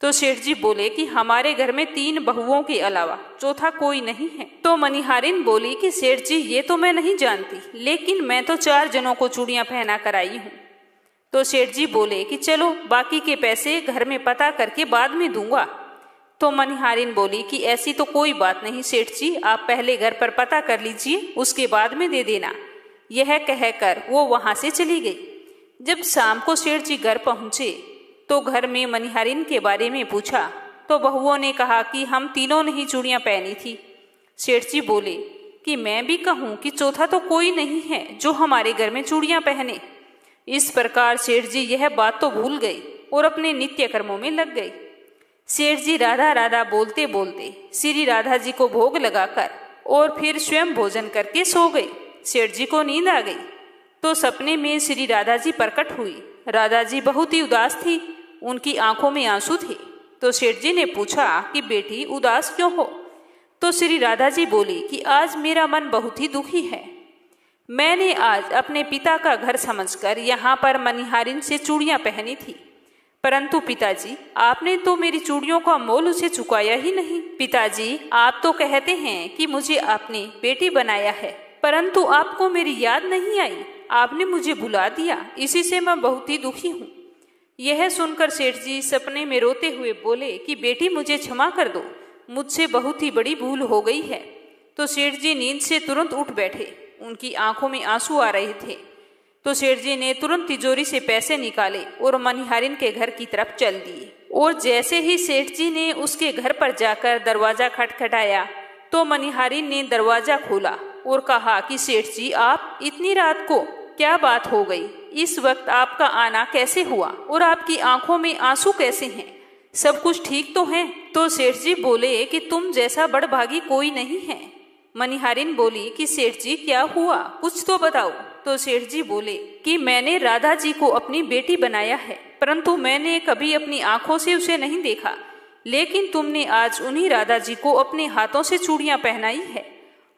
तो सेठ जी बोले कि हमारे घर में 3 बहुओं के अलावा चौथा कोई नहीं है। तो मनिहारिन बोली कि सेठ जी ये तो मैं नहीं जानती, लेकिन मैं तो 4 जनों को चूड़ियां पहना कर आई हूँ। तो सेठ जी बोले कि चलो बाकी के पैसे घर में पता करके बाद में दूंगा। तो मनिहारिन बोली कि ऐसी तो कोई बात नहीं सेठ जी, आप पहले घर पर पता कर लीजिए, उसके बाद में दे देना। यह कहकर वो वहां से चली गई। जब शाम को सेठ जी घर पहुंचे तो घर में मनिहारिन के बारे में पूछा तो बहुओं ने कहा कि हम तीनों ने ही चूड़ियां पहनी थी। सेठ जी बोले कि मैं भी कहूं कि चौथा तो कोई नहीं है जो हमारे घर में चूड़ियां पहने। इस प्रकार सेठ जी यह बात तो भूल गई और अपने नित्य कर्मों में लग गई। सेठ जी राधा राधा बोलते बोलते श्री राधा जी को भोग लगाकर और फिर स्वयं भोजन करके सो गए। सेठ जी को नींद आ गई तो सपने में श्री राधा जी प्रकट हुई। राधा जी बहुत ही उदास थी, उनकी आंखों में आंसू थे। तो सेठ जी ने पूछा कि बेटी उदास क्यों हो? तो श्री राधा जी बोली कि आज मेरा मन बहुत ही दुखी है। मैंने आज अपने पिता का घर समझकर यहाँ पर मनिहारिन से चूड़ियां पहनी थी, परंतु पिताजी आपने तो मेरी चूड़ियों का मोल उसे चुकाया ही नहीं। पिताजी आप तो कहते हैं कि मुझे आपने बेटी बनाया है, परंतु आपको मेरी याद नहीं आई, आपने मुझे भुला दिया, इसी से मैं बहुत ही दुखी हूँ। यह सुनकर सेठ जी सपने में रोते हुए बोले कि बेटी मुझे क्षमा कर दो, मुझसे बहुत ही बड़ी भूल हो गई है। तो सेठ जी नींद से तुरंत उठ बैठे, उनकी आंखों में आंसू आ रहे थे। तो सेठ जी ने तुरंत तिजोरी से पैसे निकाले और मनिहारिन के घर की तरफ चल दिए। और जैसे ही सेठ जी ने उसके घर पर जाकर दरवाजा खटखटाया तो मनिहारिन ने दरवाजा खोला और कहा कि सेठ जी आप इतनी रात को क्या बात हो गई, इस वक्त आपका आना कैसे हुआ और आपकी आंखों में आंसू कैसे हैं, सब कुछ ठीक तो है? तो सेठ जी बोले कि तुम जैसा बड़भागी कोई नहीं है। मनिहारिन बोली कि सेठ जी क्या हुआ, कुछ तो बताओ। तो सेठ जी बोले कि मैंने राधा जी को अपनी बेटी बनाया है, परंतु मैंने कभी अपनी आंखों से उसे नहीं देखा, लेकिन तुमने आज उन्हीं राधा जी को अपने हाथों से चूड़ियां पहनाई है।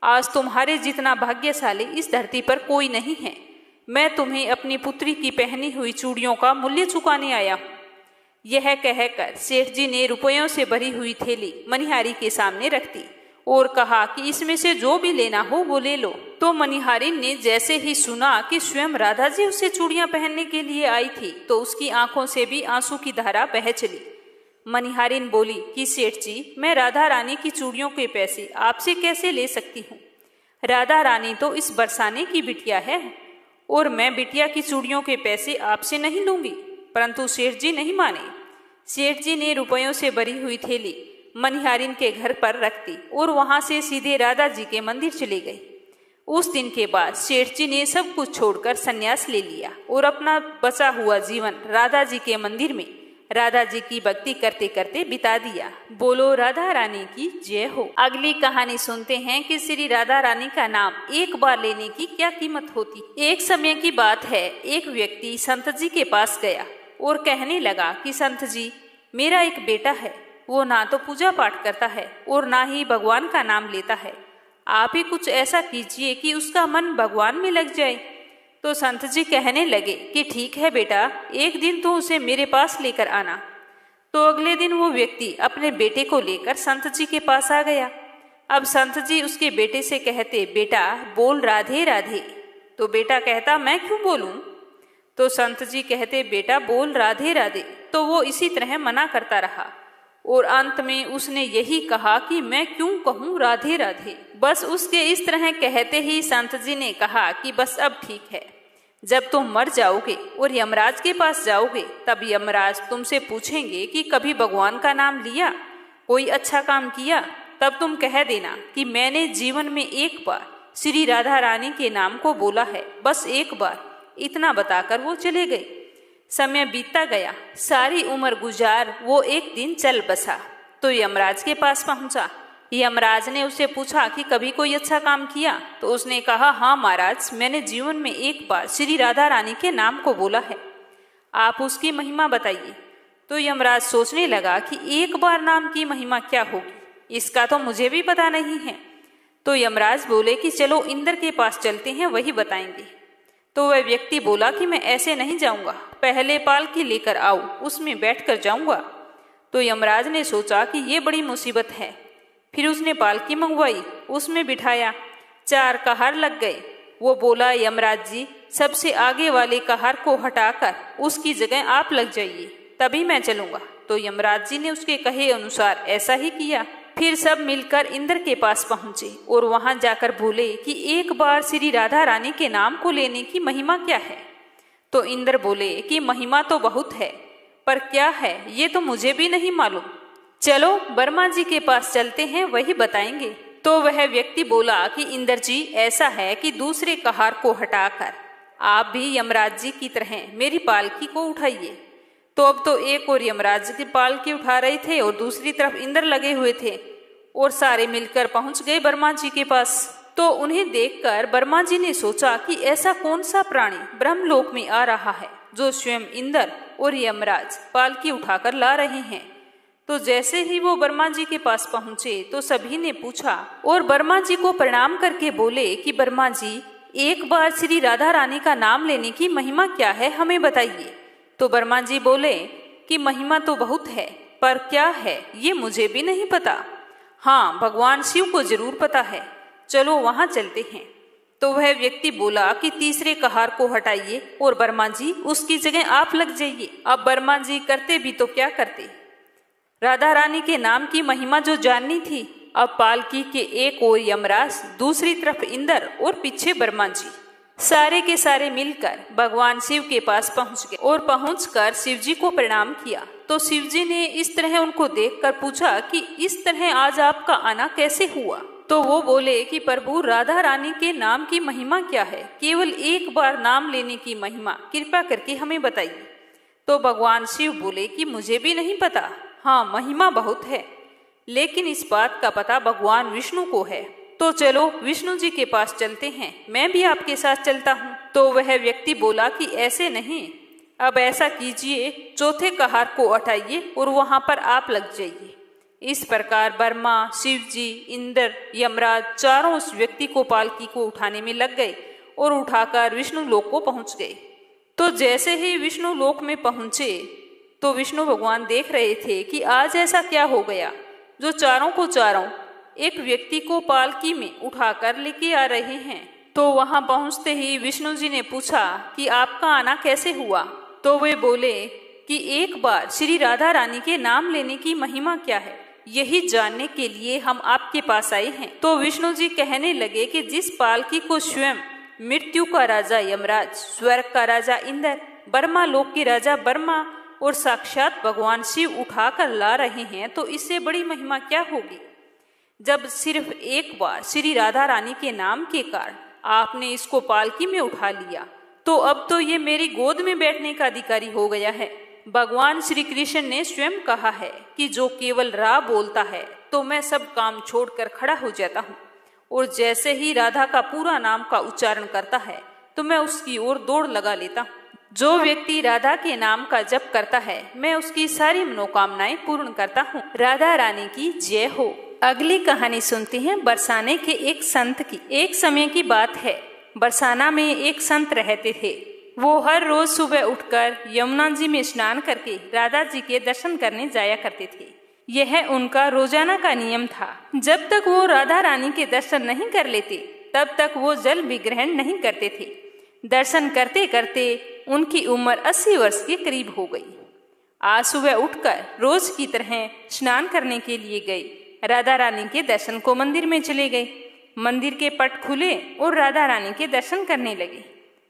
आज तुम्हारे जितना भाग्यशाली इस धरती पर कोई नहीं है। मैं तुम्हें अपनी पुत्री की पहनी हुई चूड़ियों का मूल्य चुकाने आया हूँ। यह कहकर सेठ जी ने रुपयों से भरी हुई थैली मनिहारी के सामने रख दी और कहा कि इसमें से जो भी लेना हो वो ले लो। तो मनिहारिन ने जैसे ही सुना कि स्वयं राधा जी उसे चूड़ियां पहनने के लिए आई थी तो उसकी आंखों से भी आंसू की धारा बह चली। मनिहारिन बोली कि सेठ जी मैं राधा रानी की चूड़ियों के पैसे आपसे कैसे ले सकती हूँ? राधा रानी तो इस बरसाने की बिटिया है और मैं बिटिया की चूड़ियों के पैसे आपसे नहीं लूंगी। परंतु सेठ जी नहीं माने। सेठ जी ने रुपयों से भरी हुई थैली मनिहारिन के घर पर रख दी और वहां से सीधे राधा जी के मंदिर चले गए। उस दिन के बाद सेठ जी ने सब कुछ छोड़कर संन्यास ले लिया और अपना बचा हुआ जीवन राधा जी के मंदिर में राधा जी की भक्ति करते करते बिता दिया। बोलो राधा रानी की जय हो। अगली कहानी सुनते हैं कि श्री राधा रानी का नाम एक बार लेने की क्या कीमत होती। एक समय की बात है, एक व्यक्ति संत जी के पास गया और कहने लगा कि संत जी मेरा एक बेटा है, वो ना तो पूजा पाठ करता है और ना ही भगवान का नाम लेता है। आप ही कुछ ऐसा कीजिए कि उसका मन भगवान में लग जाए। तो संत जी कहने लगे कि ठीक है बेटा, एक दिन तो उसे मेरे पास लेकर आना। तो अगले दिन वो व्यक्ति अपने बेटे को लेकर संत जी के पास आ गया। अब संत जी उसके बेटे से कहते बेटा बोल राधे राधे। तो बेटा कहता मैं क्यों बोलूं? तो संत जी कहते बेटा बोल राधे राधे। तो वो इसी तरह मना करता रहा और अंत में उसने यही कहा कि मैं क्यों कहूँ राधे राधे। बस उसके इस तरह कहते ही संत जी ने कहा कि बस अब ठीक है, जब तुम मर जाओगे और यमराज के पास जाओगे तब यमराज तुमसे पूछेंगे कि कभी भगवान का नाम लिया, कोई अच्छा काम किया, तब तुम कह देना कि मैंने जीवन में एक बार श्री राधा रानी के नाम को बोला है, बस एक बार। इतना बताकर वो चले गए। समय बीतता गया, सारी उम्र गुजार वो एक दिन चल बसा तो यमराज के पास पहुंचा। यमराज ने उसे पूछा कि कभी कोई अच्छा काम किया? तो उसने कहा हाँ महाराज, मैंने जीवन में एक बार श्री राधा रानी के नाम को बोला है, आप उसकी महिमा बताइए। तो यमराज सोचने लगा कि एक बार नाम की महिमा क्या होगी, इसका तो मुझे भी पता नहीं है। तो यमराज बोले कि चलो इंद्र के पास चलते हैं, वही बताएंगे। तो वह व्यक्ति बोला कि मैं ऐसे नहीं जाऊंगा, पहले पालकी लेकर आओ, उसमें बैठकर जाऊंगा। तो यमराज ने सोचा कि ये बड़ी मुसीबत है। फिर उसने पालकी मंगवाई, उसमें बिठाया। 4 कहार लग गए। वो बोला, यमराज जी, सबसे आगे वाले कहार को हटाकर उसकी जगह आप लग जाइए, तभी मैं चलूंगा। तो यमराज जी ने उसके कहे अनुसार ऐसा ही किया। फिर सब मिलकर इंद्र के पास पहुंचे और वहां जाकर बोले कि एक बार श्री राधा रानी के नाम को लेने की महिमा क्या है। तो इंद्र बोले कि महिमा तो बहुत है, पर क्या है ये तो मुझे भी नहीं मालूम। चलो ब्रह्मा जी के पास चलते हैं, वही बताएंगे। तो वह व्यक्ति बोला कि इंद्र जी, ऐसा है कि दूसरे कहार को हटाकर आप भी यमराज जी की तरह मेरी पालकी को उठाइए। तो अब तो एक और यमराज की पालकी उठा रहे थे और दूसरी तरफ इंद्र लगे हुए थे और सारे मिलकर पहुंच गए ब्रह्मा जी के पास। तो उन्हें देखकर ब्रह्मा जी ने सोचा कि ऐसा कौन सा प्राणी ब्रह्मलोक में आ रहा है जो स्वयं इंद्र और यमराज पालकी उठाकर ला रहे हैं। तो जैसे ही वो ब्रह्मा जी के पास पहुंचे तो सभी ने पूछा और ब्रह्मा जी को प्रणाम करके बोले कि ब्रह्मा जी, एक बार श्री राधा रानी का नाम लेने की महिमा क्या है, हमें बताइए। तो ब्रह्मा जी बोले कि महिमा तो बहुत है, पर क्या है ये मुझे भी नहीं पता। हाँ, भगवान शिव को जरूर पता है, चलो वहां चलते हैं। तो वह व्यक्ति बोला कि तीसरे कहार को हटाइए और ब्रह्मा जी उसकी जगह आप लग जाइए। अब ब्रह्मा जी करते भी तो क्या करते, राधा रानी के नाम की महिमा जो जाननी थी। अब पालकी के एक ओर यमराज, दूसरी तरफ इंद्र और पीछे ब्रह्मा जी, सारे के सारे मिलकर भगवान शिव के पास पहुंच गए और पहुंचकर शिव जी को प्रणाम किया। तो शिव जी ने इस तरह उनको देखकर पूछा कि इस तरह आज आपका आना कैसे हुआ। तो वो बोले कि प्रभु, राधा रानी के नाम की महिमा क्या है, केवल एक बार नाम लेने की महिमा कृपा करके हमें बताइए। तो भगवान शिव बोले कि मुझे भी नहीं पता, हाँ महिमा बहुत है, लेकिन इस बात का पता भगवान विष्णु को है। तो चलो विष्णु जी के पास चलते हैं, मैं भी आपके साथ चलता हूँ। तो वह व्यक्ति बोला कि ऐसे नहीं, अब ऐसा कीजिए, चौथे कहार को हटाइए और वहां पर आप लग जाइए। इस प्रकार ब्रह्मा, शिव जी, इंद्र, यमराज चारों उस व्यक्ति को पालकी को उठाने में लग गए और उठाकर विष्णु लोक को पहुंच गए। तो जैसे ही विष्णु लोक में पहुंचे तो विष्णु भगवान देख रहे थे कि आज ऐसा क्या हो गया जो चारों को चारों एक व्यक्ति को पालकी में उठाकर लेके आ रहे हैं। तो वहां पहुंचते ही विष्णु जी ने पूछा कि आपका आना कैसे हुआ। तो वे बोले कि एक बार श्री राधा रानी के नाम लेने की महिमा क्या है, यही जानने के लिए हम आपके पास आए हैं। तो विष्णु जी कहने लगे कि जिस पालकी को स्वयं मृत्यु का राजा यमराज, स्वर्ग का राजा इंद्र, ब्रह्मा लोक के राजा ब्रह्मा और साक्षात भगवान शिव उठाकर ला रहे हैं, तो इससे बड़ी महिमा क्या होगी। जब सिर्फ एक बार श्री राधा रानी के नाम के कारण आपने इसको पालकी में उठा लिया, तो अब तो ये मेरी गोद में बैठने का अधिकारी हो गया है। भगवान श्री कृष्ण ने स्वयं कहा है कि जो केवल रा बोलता है तो मैं सब काम छोड़कर खड़ा हो जाता हूँ, और जैसे ही राधा का पूरा नाम का उच्चारण करता है तो मैं उसकी ओर दौड़ लगा लेता हूँ। जो व्यक्ति राधा के नाम का जप करता है, मैं उसकी सारी मनोकामनाएं पूर्ण करता हूँ। राधा रानी की जय हो। अगली कहानी सुनते हैं बरसाने के एक संत की। एक समय की बात है, बरसाना में एक संत रहते थे। वो हर रोज सुबह उठकर यमुना जी में स्नान करके राधा जी के दर्शन करने जाया करते थे। यह उनका रोजाना का नियम था। जब तक वो राधा रानी के दर्शन नहीं कर लेते तब तक वो जल भी ग्रहण नहीं करते थे। दर्शन करते करते उनकी उम्र 80 वर्ष के करीब हो गई। आज सुबह उठकर रोज की तरह स्नान करने के लिए गए। राधा रानी के दर्शन को मंदिर में चले गए। मंदिर के पट खुले और राधा रानी के दर्शन करने लगे।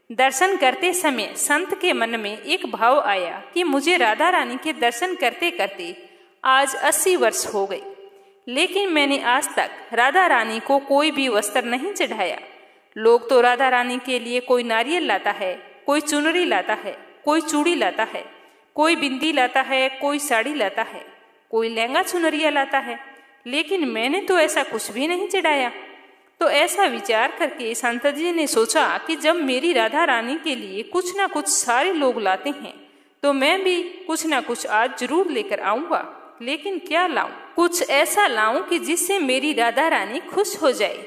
दर्शन करते समय संत के मन में एक भाव आया कि मुझे राधा रानी के दर्शन करते करते आज 80 वर्ष हो गए, लेकिन मैंने आज तक राधा रानी को कोई भी वस्त्र नहीं चढ़ाया। लोग तो राधा रानी के लिए कोई नारियल लाता है, कोई चुनरी लाता है, कोई चूड़ी लाता है, कोई बिंदी लाता है, कोई साड़ी लाता है, कोई लहंगा चुनरिया लाता है, लेकिन मैंने तो ऐसा कुछ भी नहीं चढ़ाया। तो ऐसा विचार करके संत जी ने सोचा कि जब मेरी राधा रानी के लिए कुछ ना कुछ सारे लोग लाते हैं तो मैं भी कुछ ना कुछ आज जरूर लेकर आऊंगा। लेकिन क्या लाऊं? कुछ ऐसा लाऊं कि जिससे मेरी राधा रानी खुश हो जाए।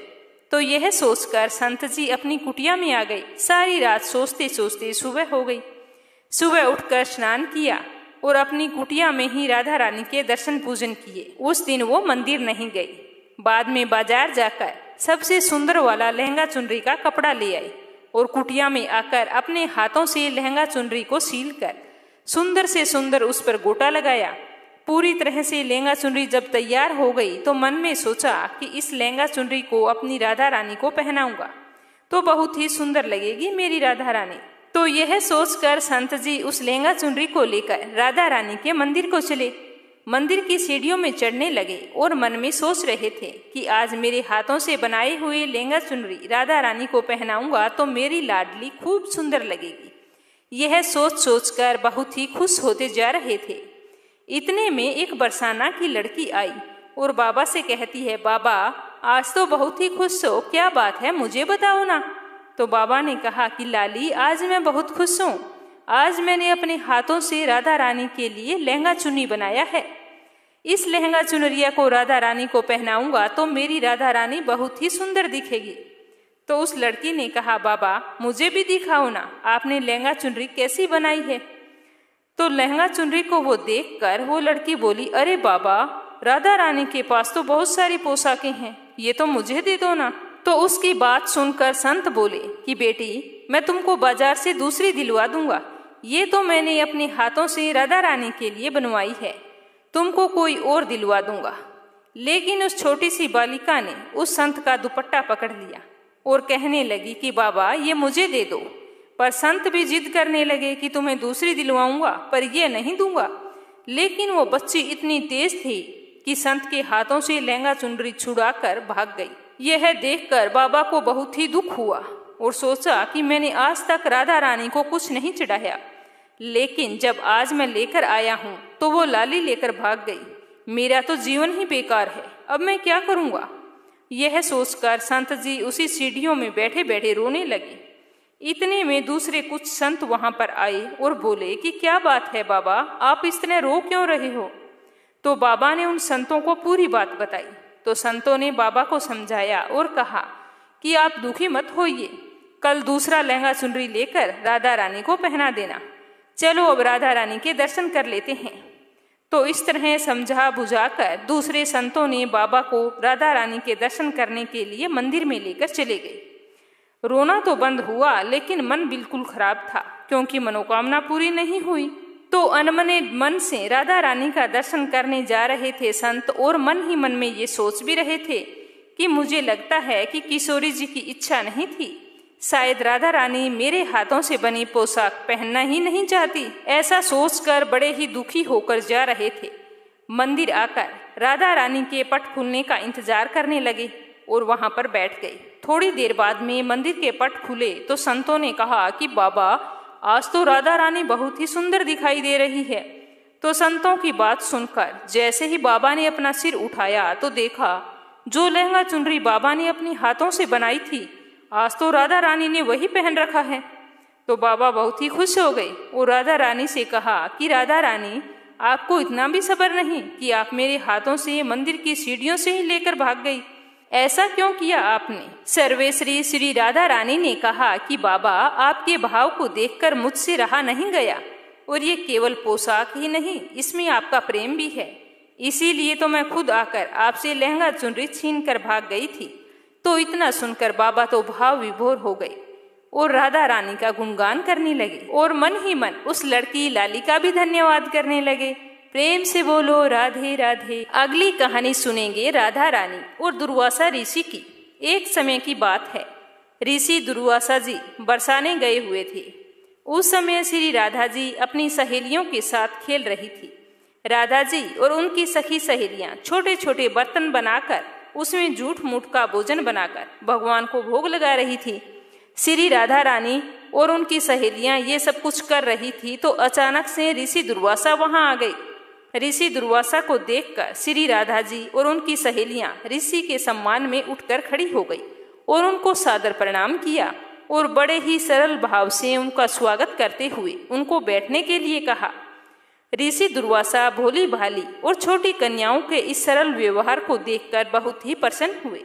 तो यह सोचकर संत जी अपनी कुटिया में आ गए। सारी रात सोचते सोचते सुबह हो गई। सुबह उठकर स्नान किया और अपनी कुटिया में ही राधा रानी के दर्शन पूजन किए। उस दिन वो मंदिर नहीं गई। बाद में बाजार जाकर सबसे सुंदर वाला लहंगा चुनरी का कपड़ा ले आई और कुटिया में आकर अपने हाथों से लहंगा चुनरी को सील कर सुंदर से सुंदर उस पर गोटा लगाया। पूरी तरह से लहंगा चुनरी जब तैयार हो गई तो मन में सोचा कि इस लहंगा चुनरी को अपनी राधा रानी को पहनाऊंगा तो बहुत ही सुंदर लगेगी मेरी राधा रानी। तो यह सोचकर संत जी उस लहंगा चुनरी को लेकर राधा रानी के मंदिर को चले। मंदिर की सीढ़ियों में चढ़ने लगे और मन में सोच रहे थे कि आज मेरे हाथों से बनाए हुए लहंगा चुनरी राधा रानी को पहनाऊंगा तो मेरी लाडली खूब सुंदर लगेगी। यह सोच सोचकर बहुत ही खुश होते जा रहे थे। इतने में एक बरसाना की लड़की आई और बाबा से कहती है, बाबा आज तो बहुत ही खुश हो, क्या बात है मुझे बताओ ना। तो बाबा ने कहा कि लाली आज मैं बहुत खुश हूँ, आज मैंने अपने हाथों से राधा रानी के लिए लहंगा चुन्नी बनाया है। इस लहंगा चुनरिया को राधा रानी को पहनाऊंगा तो मेरी राधा रानी बहुत ही सुंदर दिखेगी। तो उस लड़की ने कहा, बाबा मुझे भी दिखाओ ना, आपने लहंगा चुनरी कैसी बनाई है। तो लहंगा चुनरी को वो देखकर वो लड़की बोली, अरे बाबा राधा रानी के पास तो बहुत सारी पोशाकें हैं, ये तो मुझे दे दो ना। तो उसकी बात सुनकर संत बोले कि बेटी मैं तुमको बाजार से दूसरी दिलवा दूंगा, ये तो मैंने अपने हाथों से राधा रानी के लिए बनवाई है, तुमको कोई और दिलवा दूंगा। लेकिन उस छोटी सी बालिका ने उस संत का दुपट्टा पकड़ लिया और कहने लगी कि बाबा ये मुझे दे दो। पर संत भी जिद करने लगे कि तुम्हें दूसरी दिलवाऊंगा पर ये नहीं दूंगा। लेकिन वो बच्ची इतनी तेज थी कि संत के हाथों से लहंगा चुनरी छुड़ाकर भाग गई। यह देखकर बाबा को बहुत ही दुख हुआ और सोचा कि मैंने आज तक राधा रानी को कुछ नहीं चढ़ाया, लेकिन जब आज मैं लेकर आया हूँ तो वो लाली लेकर भाग गई, मेरा तो जीवन ही बेकार है, अब मैं क्या करूँगा। यह सोचकर संत जी उसी सीढ़ियों में बैठे बैठे रोने लगे। इतने में दूसरे कुछ संत वहां पर आए और बोले कि क्या बात है बाबा, आप इस तरह रो क्यों रहे हो। तो बाबा ने उन संतों को पूरी बात बताई। तो संतों ने बाबा को समझाया और कहा कि आप दुखी मत होइए, कल दूसरा लहंगा चुनरी लेकर राधा रानी को पहना देना, चलो अब राधा रानी के दर्शन कर लेते हैं। तो इस तरह समझा बुझाकर दूसरे संतों ने बाबा को राधा रानी के दर्शन करने के लिए मंदिर में लेकर चले गए। रोना तो बंद हुआ लेकिन मन बिल्कुल खराब था, क्योंकि मनोकामना पूरी नहीं हुई। तो अनमने मन से राधा रानी का दर्शन करने जा रहे थे संत और मन ही मन में ये सोच भी रहे थे कि मुझे लगता है कि किशोरी जी की इच्छा नहीं थी, शायद राधा रानी मेरे हाथों से बनी पोशाक पहनना ही नहीं चाहती। ऐसा सोचकर बड़े ही दुखी होकर जा रहे थे। मंदिर आकर राधा रानी के पट खुलने का इंतजार करने लगे और वहां पर बैठ गए। थोड़ी देर बाद में मंदिर के पट खुले तो संतों ने कहा कि बाबा आज तो राधा रानी बहुत ही सुंदर दिखाई दे रही है। तो संतों की बात सुनकर जैसे ही बाबा ने अपना सिर उठाया तो देखा जो लहंगा चुनरी बाबा ने अपने हाथों से बनाई थी आज तो राधा रानी ने वही पहन रखा है। तो बाबा बहुत ही खुश हो गए और राधा रानी से कहा कि राधा रानी आपको इतना भी सब्र नहीं कि आप मेरे हाथों से मंदिर की सीढ़ियों से ही लेकर भाग गई, ऐसा क्यों किया आपने। सर्वेश्वरी श्री राधा रानी ने कहा कि बाबा आपके भाव को देखकर मुझसे रहा नहीं गया, और ये केवल पोशाक ही नहीं इसमें आपका प्रेम भी है, इसीलिए तो मैं खुद आकर आपसे लहंगा चुनरी छीन कर भाग गई थी। तो इतना सुनकर बाबा तो भाव विभोर हो गए और राधा रानी का गुणगान करने लगे और मन ही मन उस लड़की लाली का भी धन्यवाद करने लगे। प्रेम से बोलो राधे राधे। अगली कहानी सुनेंगे राधा रानी और दुर्वासा ऋषि की। एक समय की बात है, ऋषि दुर्वासा जी बरसाने गए हुए थे। उस समय श्री राधा जी अपनी सहेलियों के साथ खेल रही थी। राधा जी और उनकी सखी सहेलियां छोटे छोटे बर्तन बनाकर उसमें जूठ मूठ का भोजन बनाकर भगवान को भोग लगा रही थी। श्री राधा रानी और उनकी सहेलियां ये सब कुछ कर रही थी तो अचानक से ऋषि दुर्वासा वहां आ गई। ऋषि दुर्वासा को देखकर श्री राधा जी और उनकी सहेलियां ऋषि के सम्मान में उठकर खड़ी हो गई और उनको सादर प्रणाम किया और बड़े ही सरल भाव से उनका स्वागत करते हुए उनको बैठने के लिए कहा। ऋषि दुर्वासा भोली भाली और छोटी कन्याओं के इस सरल व्यवहार को देखकर बहुत ही प्रसन्न हुए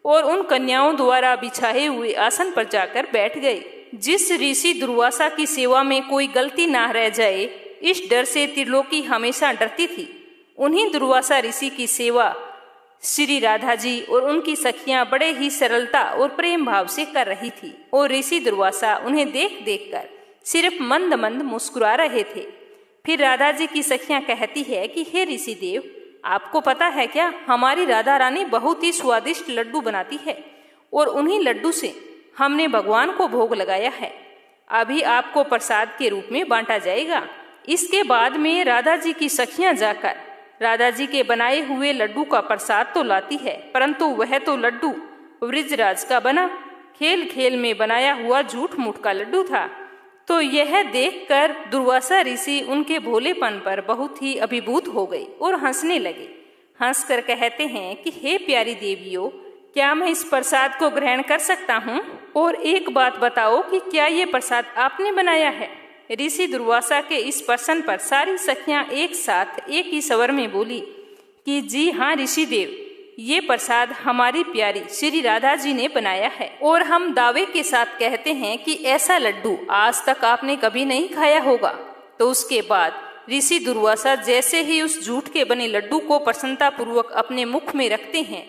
और उन कन्याओं द्वारा बिछाए हुए आसन पर जाकर बैठ गए। जिस ऋषि दुर्वासा की सेवा में कोई गलती ना रह जाए इस डर से त्रिलोकी हमेशा डरती थी। उन्हीं दुर्वासा ऋषि की सेवा श्री राधा जी और उनकी सखियां बड़े ही सरलता और प्रेम भाव से कर रही थी और ऋषि दुर्वासा उन्हें देख देख कर सिर्फ मंद मंद मुस्कुरा रहे थे। फिर राधा जी की सखियां कहती है कि हे ऋषि देव, आपको पता है क्या, हमारी राधा रानी बहुत ही स्वादिष्ट लड्डू बनाती है और उन्हीं लड्डू से हमने भगवान को भोग लगाया है। अभी आपको प्रसाद के रूप में बांटा जाएगा। इसके बाद में राधा जी की सखियां जाकर राधा जी के बनाए हुए लड्डू का प्रसाद तो लाती है, परंतु वह तो लड्डू वृजराज का बना खेल खेल में बनाया हुआ झूठ मूठ का लड्डू था। तो यह देखकर दुर्वासा ऋषि उनके भोलेपन पर बहुत ही अभिभूत हो गए और हंसने लगे। हंसकर कहते हैं कि हे प्यारी देवियों, क्या मैं इस प्रसाद को ग्रहण कर सकता हूँ? और एक बात बताओ कि क्या ये प्रसाद आपने बनाया है? ऋषि दुर्वासा के इस प्रश्न पर सारी सखियां एक साथ एक ही स्वर में बोली कि जी हाँ ऋषि देव, ये प्रसाद हमारी प्यारी श्री राधा जी ने बनाया है और हम दावे के साथ कहते हैं कि ऐसा लड्डू आज तक आपने कभी नहीं खाया होगा। तो उसके बाद ऋषि दुर्वासा जैसे ही उस झूठ के बने लड्डू को प्रसन्नता पूर्वक अपने मुख में रखते हैं,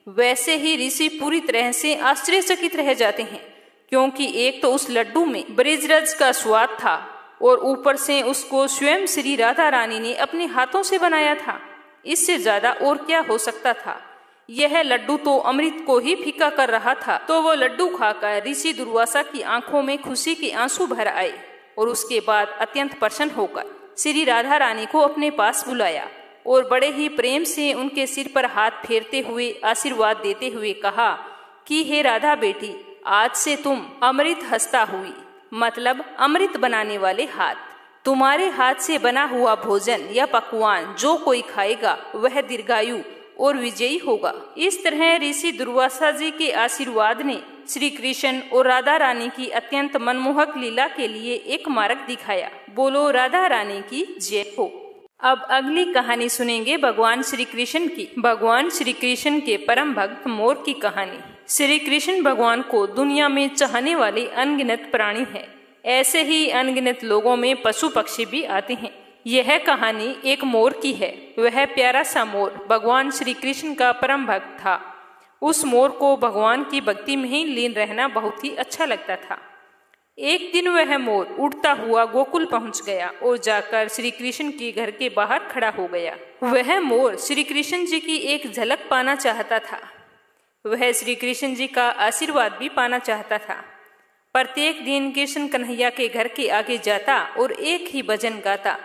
वैसे ही ऋषि पूरी तरह से आश्चर्यचकित रह जाते हैं, क्योंकि एक तो उस लड्डू में ब्रिजरज का स्वाद था और ऊपर से उसको स्वयं श्री राधा रानी ने अपने हाथों से बनाया था। इससे ज्यादा और क्या हो सकता था? यह लड्डू तो अमृत को ही फीका कर रहा था। तो वो लड्डू खाकर ऋषि दुर्वासा की आंखों में खुशी के आंसू भर आए और उसके बाद अत्यंत प्रसन्न होकर श्री राधा रानी को अपने पास बुलाया और बड़े ही प्रेम से उनके सिर पर हाथ फेरते हुए आशीर्वाद देते हुए कहा कि हे राधा बेटी, आज से तुम अमृत हस्ता हुई, मतलब अमृत बनाने वाले हाथ। तुम्हारे हाथ से बना हुआ भोजन या पकवान जो कोई खाएगा वह दीर्घायु और विजयी होगा। इस तरह ऋषि दुर्वासा जी के आशीर्वाद ने श्री कृष्ण और राधा रानी की अत्यंत मनमोहक लीला के लिए एक मार्ग दिखाया। बोलो राधा रानी की जय हो। अब अगली कहानी सुनेंगे भगवान श्री कृष्ण की। भगवान श्री कृष्ण के परम भक्त मोर की कहानी। श्री कृष्ण भगवान को दुनिया में चाहने वाले अनगिनत प्राणी है। ऐसे ही अनगिनत लोगों में पशु पक्षी भी आते हैं। यह कहानी एक मोर की है। वह प्यारा सा मोर भगवान श्री कृष्ण का परम भक्त था। उस मोर को भगवान की भक्ति में ही लीन रहना बहुत ही अच्छा लगता था। एक दिन वह मोर उड़ता हुआ गोकुल पहुंच गया और जाकर श्री कृष्ण के घर के बाहर खड़ा हो गया। वह मोर श्री कृष्ण जी की एक झलक पाना चाहता था। वह श्री कृष्ण जी का आशीर्वाद भी पाना चाहता था। प्रत्येक दिन कृष्ण कन्हैया के घर के आगे जाता और एक ही भजन गाता,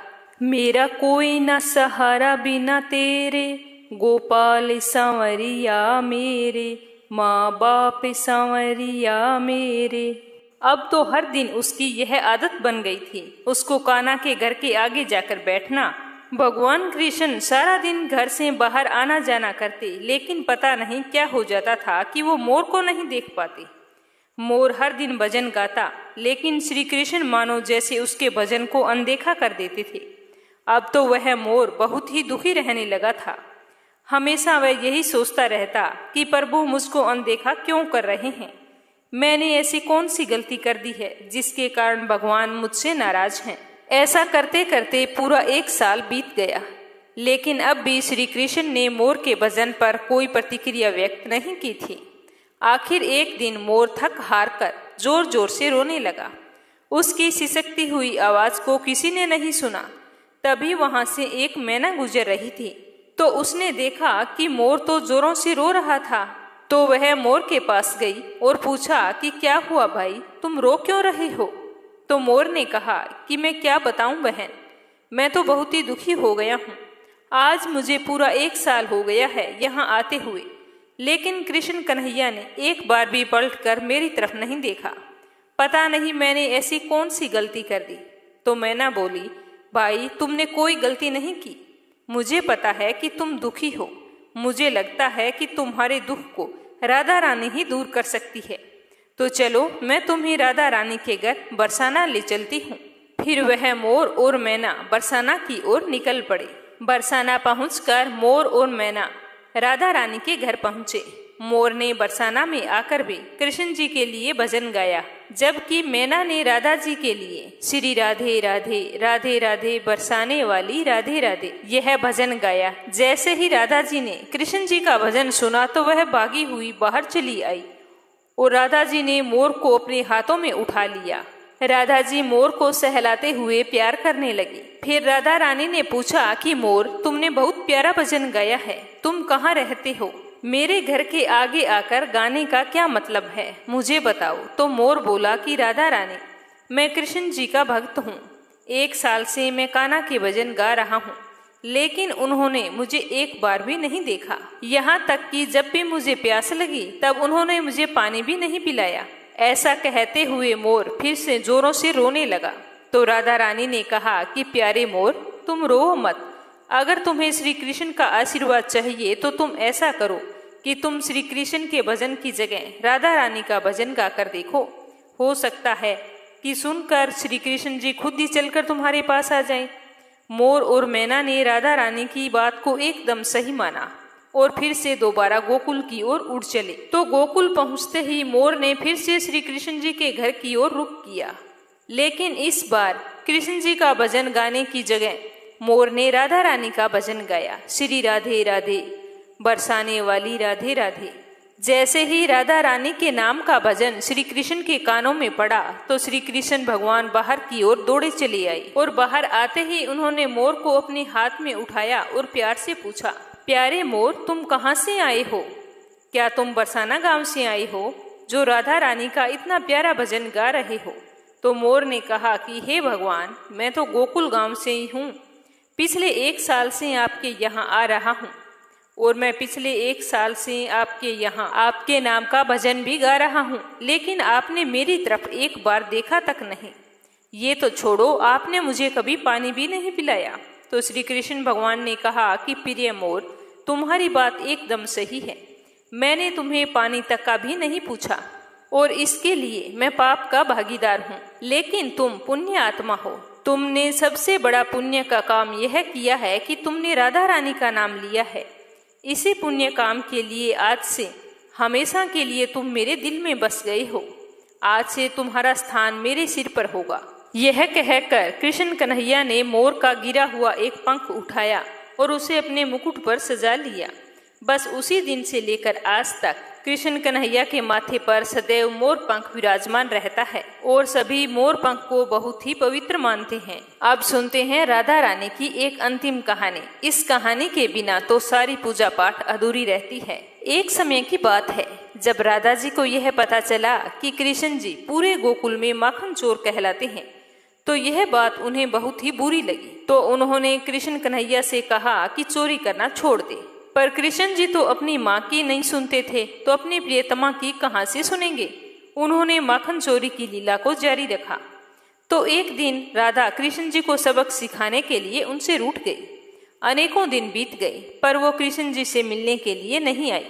मेरा कोई न सहारा बिना तेरे, गोपाल सांवरिया मेरे, माँ बाप सांवरिया मेरे। अब तो हर दिन उसकी यह आदत बन गई थी, उसको कान्हा के घर के आगे जाकर बैठना। भगवान कृष्ण सारा दिन घर से बाहर आना जाना करते, लेकिन पता नहीं क्या हो जाता था कि वो मोर को नहीं देख पाते। मोर हर दिन भजन गाता, लेकिन श्री कृष्ण मानो जैसे उसके भजन को अनदेखा कर देते थे। अब तो वह मोर बहुत ही दुखी रहने लगा था। हमेशा वह यही सोचता रहता कि प्रभु मुझको अनदेखा क्यों कर रहे हैं। मैंने ऐसी कौन सी गलती कर दी है जिसके कारण भगवान मुझसे नाराज हैं। ऐसा करते करते पूरा 1 साल बीत गया, लेकिन अब भी श्री कृष्ण ने मोर के भजन पर कोई प्रतिक्रिया व्यक्त नहीं की थी। आखिर एक दिन मोर थक हार कर जोर जोर से रोने लगा। उसकी सिसकती हुई आवाज को किसी ने नहीं सुना। तभी वहां से एक मैना गुजर रही थी, तो उसने देखा कि मोर तो जोरों से रो रहा था। तो वह मोर के पास गई और पूछा कि क्या हुआ भाई, तुम रो क्यों रहे हो? तो मोर ने कहा कि मैं क्या बताऊं बहन, मैं तो बहुत ही दुखी हो गया हूँ। आज मुझे पूरा 1 साल हो गया है यहाँ आते हुए, लेकिन कृष्ण कन्हैया ने एक बार भी पलट कर मेरी तरफ नहीं देखा। पता नहीं मैंने ऐसी कौन सी गलती कर दी। तो मैना बोली, भाई तुमने कोई गलती नहीं की। मुझे पता है कि तुम दुखी हो। मुझे लगता है कि तुम्हारे दुख को राधा रानी ही दूर कर सकती है। तो चलो मैं तुम्हें राधा रानी के घर बरसाना ले चलती हूँ। फिर वह मोर और मैना बरसाना की ओर निकल पड़े। बरसाना पहुंचकर मोर और मैना राधा रानी के घर पहुंचे। मोर ने बरसाना में आकर भी कृष्ण जी के लिए भजन गाया, जबकि मैना ने राधा जी के लिए श्री राधे राधे राधे राधे बरसाने वाली राधे राधे यह भजन गाया। जैसे ही राधा जी ने कृष्ण जी का भजन सुना तो वह भागी हुई बाहर चली आई और राधा जी ने मोर को अपने हाथों में उठा लिया। राधा जी मोर को सहलाते हुए प्यार करने लगी। फिर राधा रानी ने पूछा कि मोर, तुमने बहुत प्यारा भजन गाया है, तुम कहाँ रहते हो? मेरे घर के आगे आकर गाने का क्या मतलब है, मुझे बताओ। तो मोर बोला कि राधा रानी, मैं कृष्ण जी का भक्त हूँ। 1 साल से मैं कान्हा के भजन गा रहा हूँ, लेकिन उन्होंने मुझे एक बार भी नहीं देखा। यहाँ तक कि जब भी मुझे प्यास लगी तब उन्होंने मुझे पानी भी नहीं पिलाया। ऐसा कहते हुए मोर फिर से जोरों से रोने लगा। तो राधा रानी ने कहा कि प्यारे मोर, तुम रो मत। अगर तुम्हें श्री कृष्ण का आशीर्वाद चाहिए तो तुम ऐसा करो कि तुम श्री कृष्ण के भजन की जगह राधा रानी का भजन गाकर देखो। हो सकता है कि सुनकर श्री कृष्ण जी खुद ही चलकर तुम्हारे पास आ जाएं। मोर और मैना ने राधा रानी की बात को एकदम सही माना और फिर से दोबारा गोकुल की ओर उड़ चले। तो गोकुल पहुंचते ही मोर ने फिर से श्री कृष्ण जी के घर की ओर रुख किया, लेकिन इस बार कृष्ण जी का भजन गाने की जगह मोर ने राधा रानी का भजन गाया, श्री राधे राधे बरसाने वाली राधे राधे। जैसे ही राधा रानी के नाम का भजन श्री कृष्ण के कानों में पड़ा तो श्री कृष्ण भगवान बाहर की ओर दौड़े चले आए और बाहर आते ही उन्होंने मोर को अपने हाथ में उठाया और प्यार से पूछा, प्यारे मोर, तुम कहाँ से आए हो? क्या तुम बरसाना गांव से आए हो जो राधा रानी का इतना प्यारा भजन गा रहे हो? तो मोर ने कहा कि हे भगवान, मैं तो गोकुल गांव से ही हूँ। पिछले 1 साल से आपके यहाँ आ रहा हूँ और मैं पिछले 1 साल से आपके यहाँ आपके नाम का भजन भी गा रहा हूँ, लेकिन आपने मेरी तरफ एक बार देखा तक नहीं। ये तो छोड़ो, आपने मुझे कभी पानी भी नहीं पिलाया। तो श्री कृष्ण भगवान ने कहा कि प्रिय मोर, तुम्हारी बात एकदम सही है। मैंने तुम्हें पानी तक का भी नहीं पूछा और इसके लिए मैं पाप का भागीदार हूँ, लेकिन तुम पुण्य आत्मा हो। तुमने सबसे बड़ा पुण्य का काम यह किया है कि तुमने राधा रानी का नाम लिया है। इसी पुण्य काम के लिए आज से हमेशा के लिए तुम मेरे दिल में बस गए हो। आज से तुम्हारा स्थान मेरे सिर पर होगा। यह कहकर कृष्ण कन्हैया ने मोर का गिरा हुआ एक पंख उठाया और उसे अपने मुकुट पर सजा लिया। बस उसी दिन से लेकर आज तक कृष्ण कन्हैया के माथे पर सदैव मोर पंख विराजमान रहता है और सभी मोर पंख को बहुत ही पवित्र मानते हैं। अब सुनते हैं राधा रानी की एक अंतिम कहानी। इस कहानी के बिना तो सारी पूजा पाठ अधूरी रहती है। एक समय की बात है जब राधा जी को यह पता चला कि कृष्ण जी पूरे गोकुल में माखन चोर कहलाते हैं, तो यह बात उन्हें बहुत ही बुरी लगी। तो उन्होंने कृष्ण कन्हैया से कहा कि चोरी करना छोड़ दे। पर कृष्ण जी तो अपनी माँ की नहीं सुनते थे, तो अपनी प्रियतमा की कहाँ से सुनेंगे। उन्होंने माखन चोरी की लीला को जारी रखा। तो एक दिन राधा कृष्ण जी को सबक सिखाने के लिए उनसे रूठ गई। अनेकों दिन बीत गए पर वो कृष्ण जी से मिलने के लिए नहीं आई।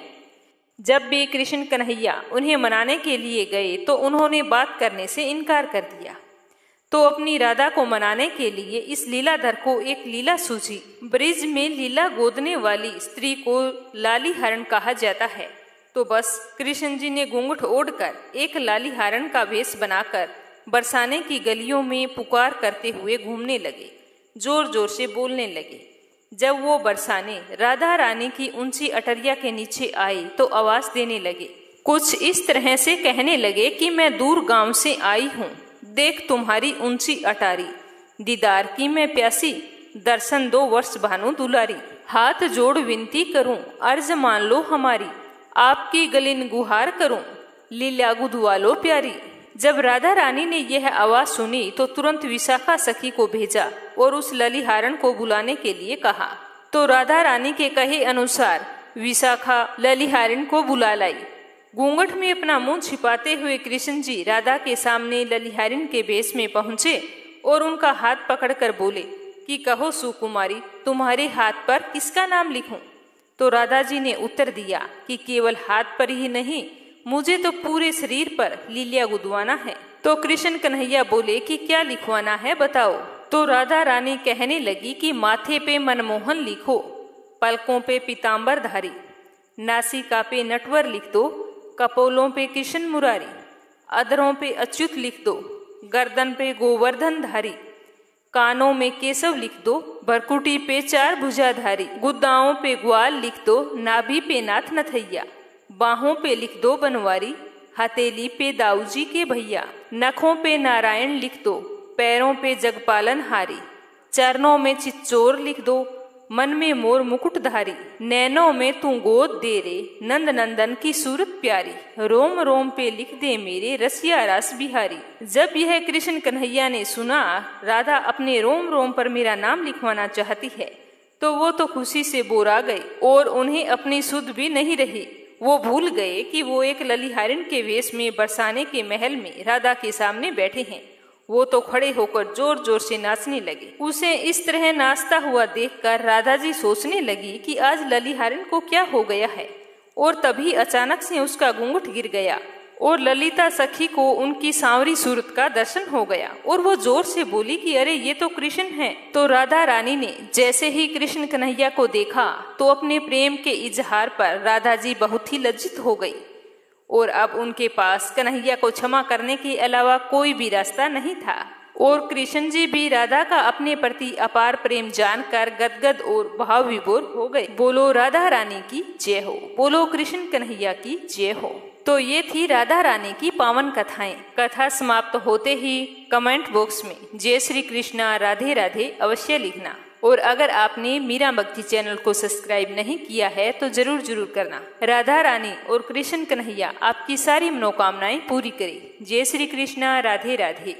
जब भी कृष्ण कन्हैया उन्हें मनाने के लिए गए तो उन्होंने बात करने से इनकार कर दिया। तो अपनी राधा को मनाने के लिए इस लीलाधर को एक लीला सूझी। ब्रिज में लीला गोदने वाली स्त्री को लाली हरण कहा जाता है। तो बस कृष्ण जी ने घूंघट ओढ़कर एक लाली हरण का वेश बनाकर बरसाने की गलियों में पुकार करते हुए घूमने लगे, जोर जोर से बोलने लगे। जब वो बरसाने राधा रानी की ऊंची अटरिया के नीचे आए तो आवाज देने लगे। कुछ इस तरह से कहने लगे कि मैं दूर गांव से आई हूँ, देख तुम्हारी ऊंची अटारी, दीदार की मैं प्यासी, दर्शन दो वर्ष भानु दुलारी। हाथ जोड़ विनती करूं, अर्ज मान लो हमारी, आपकी गलिन गुहार करूं, लीला गुधवा लो प्यारी। जब राधा रानी ने यह आवाज सुनी तो तुरंत विशाखा सखी को भेजा और उस ललिहारण को बुलाने के लिए कहा। तो राधा रानी के कहे अनुसार विशाखा ललिहारण को बुला लाई। घूंघट में अपना मुंह छिपाते हुए कृष्ण जी राधा के सामने ललिहारिन के वेश में पहुंचे और उनका हाथ पकड़कर बोले कि कहो सुकुमारी, तुम्हारे हाथ पर किसका नाम लिखूं? तो राधा जी ने उत्तर दिया कि केवल हाथ पर ही नहीं, मुझे तो पूरे शरीर पर लीलिया गुदवाना है। तो कृष्ण कन्हैया बोले कि क्या लिखवाना है बताओ। तो राधा रानी कहने लगी कि माथे पे मनमोहन लिखो, पलकों पे पीताम्बर धारी, नासिका पे नटवर लिख दो, कपोलों पे कृष्ण मुरारी, अधरों पे अच्युत लिख दो, गर्दन पे गोवर्धन धारी, कानों में केशव लिख दो, भरकुटी पे 4 भुजाधारी, गुद्दाओं पे ग्वाल लिख दो, नाभि पे नाथ नथैया, बाहों पे लिख दो बनवारी, हथेली पे दाऊजी के भैया, नखों पे नारायण लिख दो, पैरों पे जगपालन हारी, चरणों में चिच्चोर लिख दो, मन में मोर मुकुटधारी, नैनों में तू गोद दे रे, नंद नंदन की सूरत प्यारी, रोम रोम पे लिख दे मेरे रसिया रास बिहारी। जब यह कृष्ण कन्हैया ने सुना राधा अपने रोम रोम पर मेरा नाम लिखवाना चाहती है, तो वो तो खुशी से बोरा गए और उन्हें अपनी सुध भी नहीं रही। वो भूल गए कि वो एक ललिहारिन के वेश में बरसाने के महल में राधा के सामने बैठे हैं। वो तो खड़े होकर जोर जोर से नाचने लगे। उसे इस तरह नाचता हुआ देखकर राधा जी सोचने लगी कि आज ललिहारिन को क्या हो गया है। और तभी अचानक से उसका घूंघट गिर गया और ललिता सखी को उनकी सांवरी सूरत का दर्शन हो गया और वो जोर से बोली कि अरे ये तो कृष्ण है। तो राधा रानी ने जैसे ही कृष्ण कन्हैया को देखा तो अपने प्रेम के इजहार पर राधा जी बहुत ही लज्जित हो गई और अब उनके पास कन्हैया को क्षमा करने के अलावा कोई भी रास्ता नहीं था। और कृष्ण जी भी राधा का अपने प्रति अपार प्रेम जानकर गदगद और भाव विभोर हो गए। बोलो राधा रानी की जय हो, बोलो कृष्ण कन्हैया की जय हो। तो ये थी राधा रानी की पावन कथाएं। कथा समाप्त होते ही कमेंट बॉक्स में जय श्री कृष्णा राधे राधे अवश्य लिखना। और अगर आपने मीरा भक्ति चैनल को सब्सक्राइब नहीं किया है तो जरूर करना। राधा रानी और कृष्ण कन्हैया आपकी सारी मनोकामनाएं पूरी करे। जय श्री कृष्णा राधे राधे।